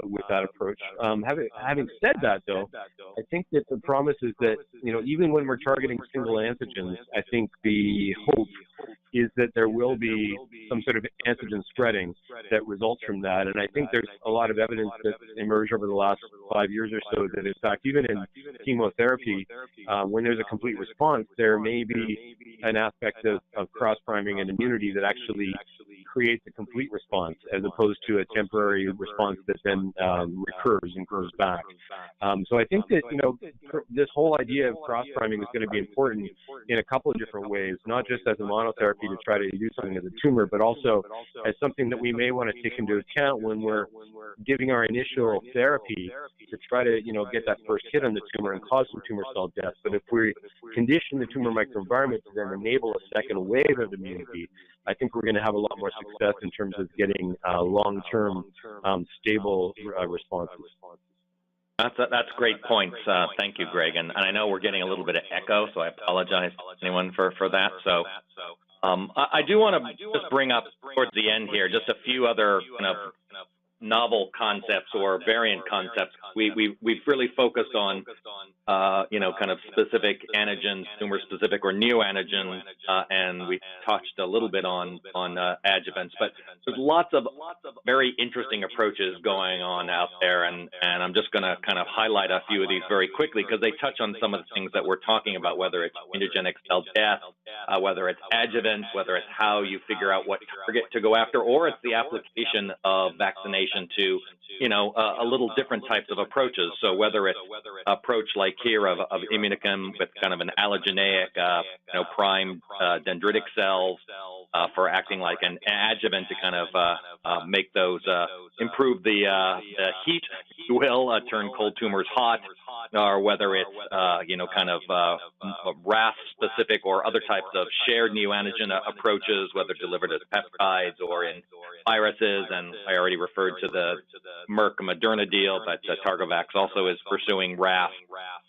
with that approach. Having said that, though, I think that the promise is that, even when we're targeting single antigens, I think the hope is that there will be some sort of antigen spreading that results from that. And I think there's a lot of evidence that's emerged over the last 5 years or so that, in fact, even in chemotherapy, when there's a complete response, there may be an aspect of cross-priming and immunity that actually creates a complete response, as opposed to a temporary response that then recurs and grows back. So I think that, this whole idea of cross-priming is going to be important in a couple of different ways, not just as a monotherapy to try to do something as a tumor, but also as something that we may want to take into account when we're giving our initial therapy to try to, get that first hit on the tumor and cause some tumor cell death. But if we condition the tumor microenvironment to then enable a second wave of immunity, I think we're going to have a lot more success in terms of getting long-term stable responses. That's great points. Thank you, Greg. And I know we're getting a little bit of echo, so I apologize to anyone for that. So I do want to just bring up towards the end here just a few other kind of novel concepts or variant concepts. We've really focused on kind of specific antigens, tumor specific or neoantigens, and we touched a little bit on adjuvants. But there's lots of very interesting approaches going on out there, and I'm just going to kind of highlight a few of these very quickly because they touch on some of the things that we're talking about, whether it's immunogenic cell death, whether it's adjuvants, whether it's how you figure out what target to go after, or it's the application of vaccination to, a little different types of approaches. So whether it's approach like here of immunochem with kind of an allogeneic, primed dendritic cells for acting like an adjuvant to kind of make those improve the heat, if you will, turn cold tumors hot, or whether it's kind of RAS specific or other types of shared neoantigen approaches, whether delivered as peptides or in viruses. And I already referred to the Merck Moderna deal, but Targovax also is pursuing RAF.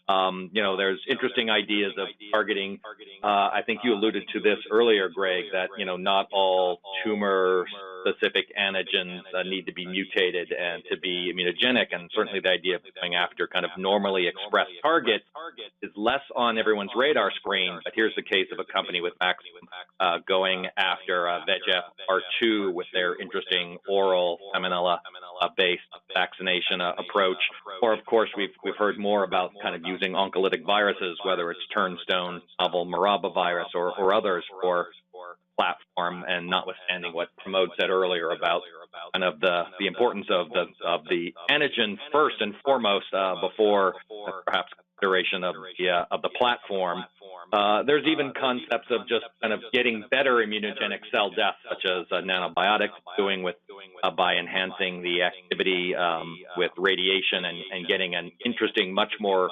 There's interesting ideas of targeting. I think you alluded to this earlier, Greg, that, not all tumor-specific antigens need to be mutated and to be immunogenic. And certainly the idea of going after kind of normally expressed targets is less on everyone's radar screen. But here's the case of a company with vaccine going after VEGF-R2 with their interesting oral salmonella-based vaccination approach. Or, of course, we've heard more about kind of using oncolytic viruses, whether it's Turnstone, novel Maraba virus, or others for platform, and notwithstanding what Pramod said earlier about kind of the importance of the antigen first and foremost before perhaps consideration of the platform. There's even concepts of just kind of getting better immunogenic cell death, such as nanobiotics doing by enhancing the activity with radiation and getting an interesting, much more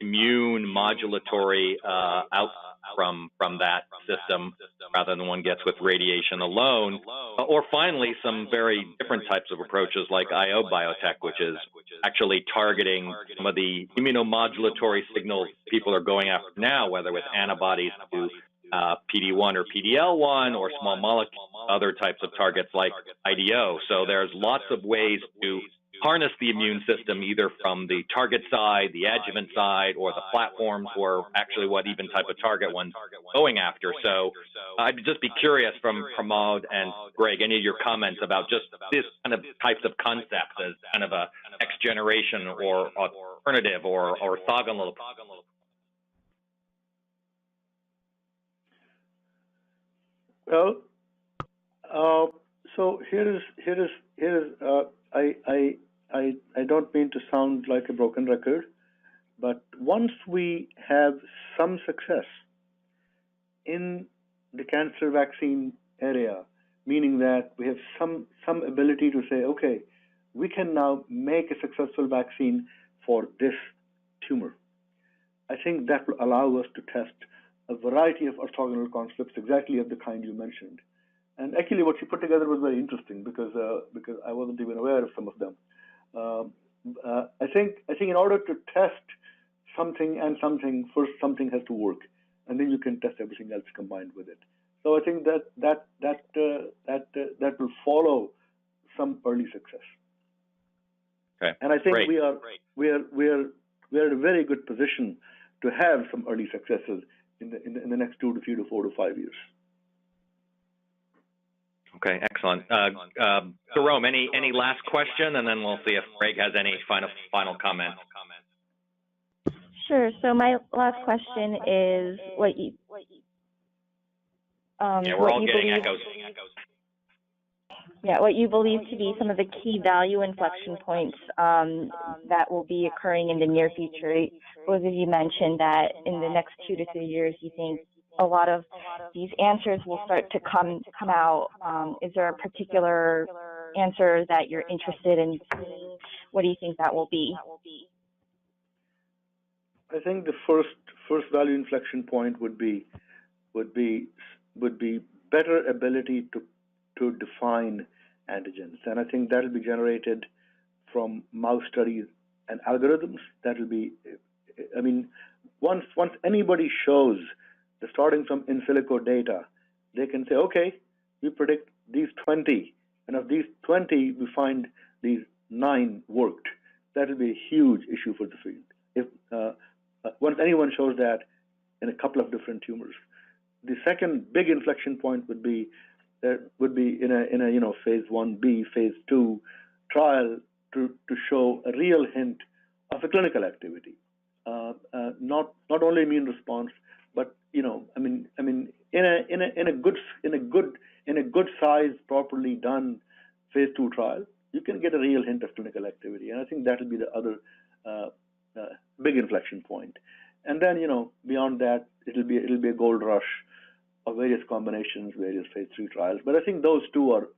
immune modulatory out from that system rather than one gets with radiation alone. Or finally, some very different types of approaches like IO biotech, which is actually targeting some of the immunomodulatory signals people are going after now, whether with antibodies to PD-1 or PD-L1 or small molecule, other types of targets like IDO. So there's lots of ways to harness the immune system, either from the target side, the adjuvant side, or the platforms, or actually what even type of target one's going after. So I'd just be curious from Pramod and Greg, any of your comments about just this kind of types of concepts as kind of a next generation or alternative or orthogonal. Well, so here is I don't mean to sound like a broken record, but once we have some success in the cancer vaccine area, meaning that we have some ability to say, okay, we can now make a successful vaccine for this tumor. I think that will allow us to test a variety of orthogonal constructs exactly of the kind you mentioned. And actually what you put together was very interesting because I wasn't even aware of some of them. I think in order to test something and something, first something has to work, and then you can test everything else combined with it. So I think that will follow some early success. Okay. And I think Great. we are in a very good position to have some early successes in the next 2 to 3 to 4 to 5 years. Okay, excellent. Jerome, any last question, and then we'll see if Greg has any final comments. Sure. So my last question is what you we're all getting echoes. Yeah, what you believe to be some of the key value inflection points that will be occurring in the near future. Both of you mentioned that in the next 2 to 3 years, you think a lot of these answers will start to come out. Is there a particular answer that you're interested in seeing? What do you think that will be? I think the first value inflection point would be better ability to define antigens, and I think that will be generated from mouse studies and algorithms. That will be, I mean, once anybody shows the starting from in silico data, they can say, okay, we predict these 20, and of these 20, we find these 9 worked. That will be a huge issue for the field. If once anyone shows that in a couple of different tumors. The second big inflection point would be in a phase 1b, phase 2 trial to show a real hint of a clinical activity, not only immune response, but in a good size, properly done phase 2 trial, you can get a real hint of clinical activity, and I think that will be the other big inflection point. And then beyond that, it'll be a gold rush of various combinations, various phase 3 trials. But I think those two are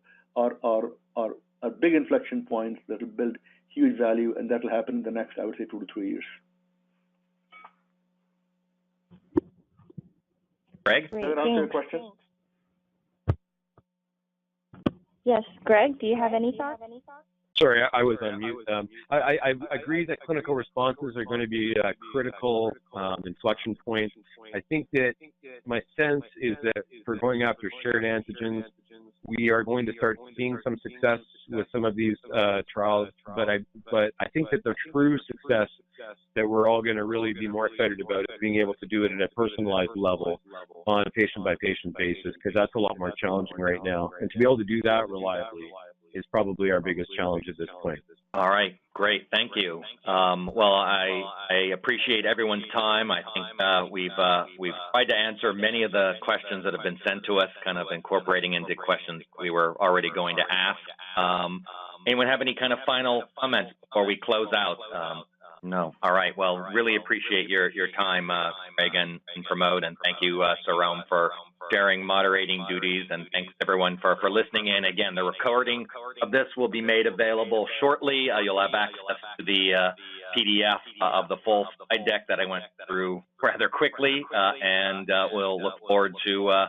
big inflection points that will build huge value, and that will happen in the next, I would say, 2 to 3 years. Greg? Great, Does that answer your question? Yes, Greg, do you have any thoughts? Sorry, I was on mute. I agree that clinical responses are going to be a critical inflection point. I think that my sense is that for going after shared antigens, we are going to start seeing some success with some of these trials, but I think that the true success that we're all going to really be more excited about is being able to do it at a personalized level on a patient-by-patient basis, because that's a lot more challenging right now. And to be able to do that reliably is probably our biggest challenge at this point. All right, great, thank you. Well, I appreciate everyone's time. I think we've tried to answer many of the questions that have been sent to us, kind of incorporating into questions we were already going to ask. Anyone have any kind of final comments before we close out? No. All right. Well, really appreciate your time, Greg and Pramod, and thank you, Sarome, for sharing moderating duties, and thanks everyone for listening in. Again, the recording of this will be made available shortly. You'll have access to the PDF of the full slide deck that I went through rather quickly, and we'll look forward to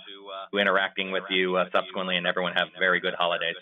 interacting with you subsequently, and everyone have very good holidays.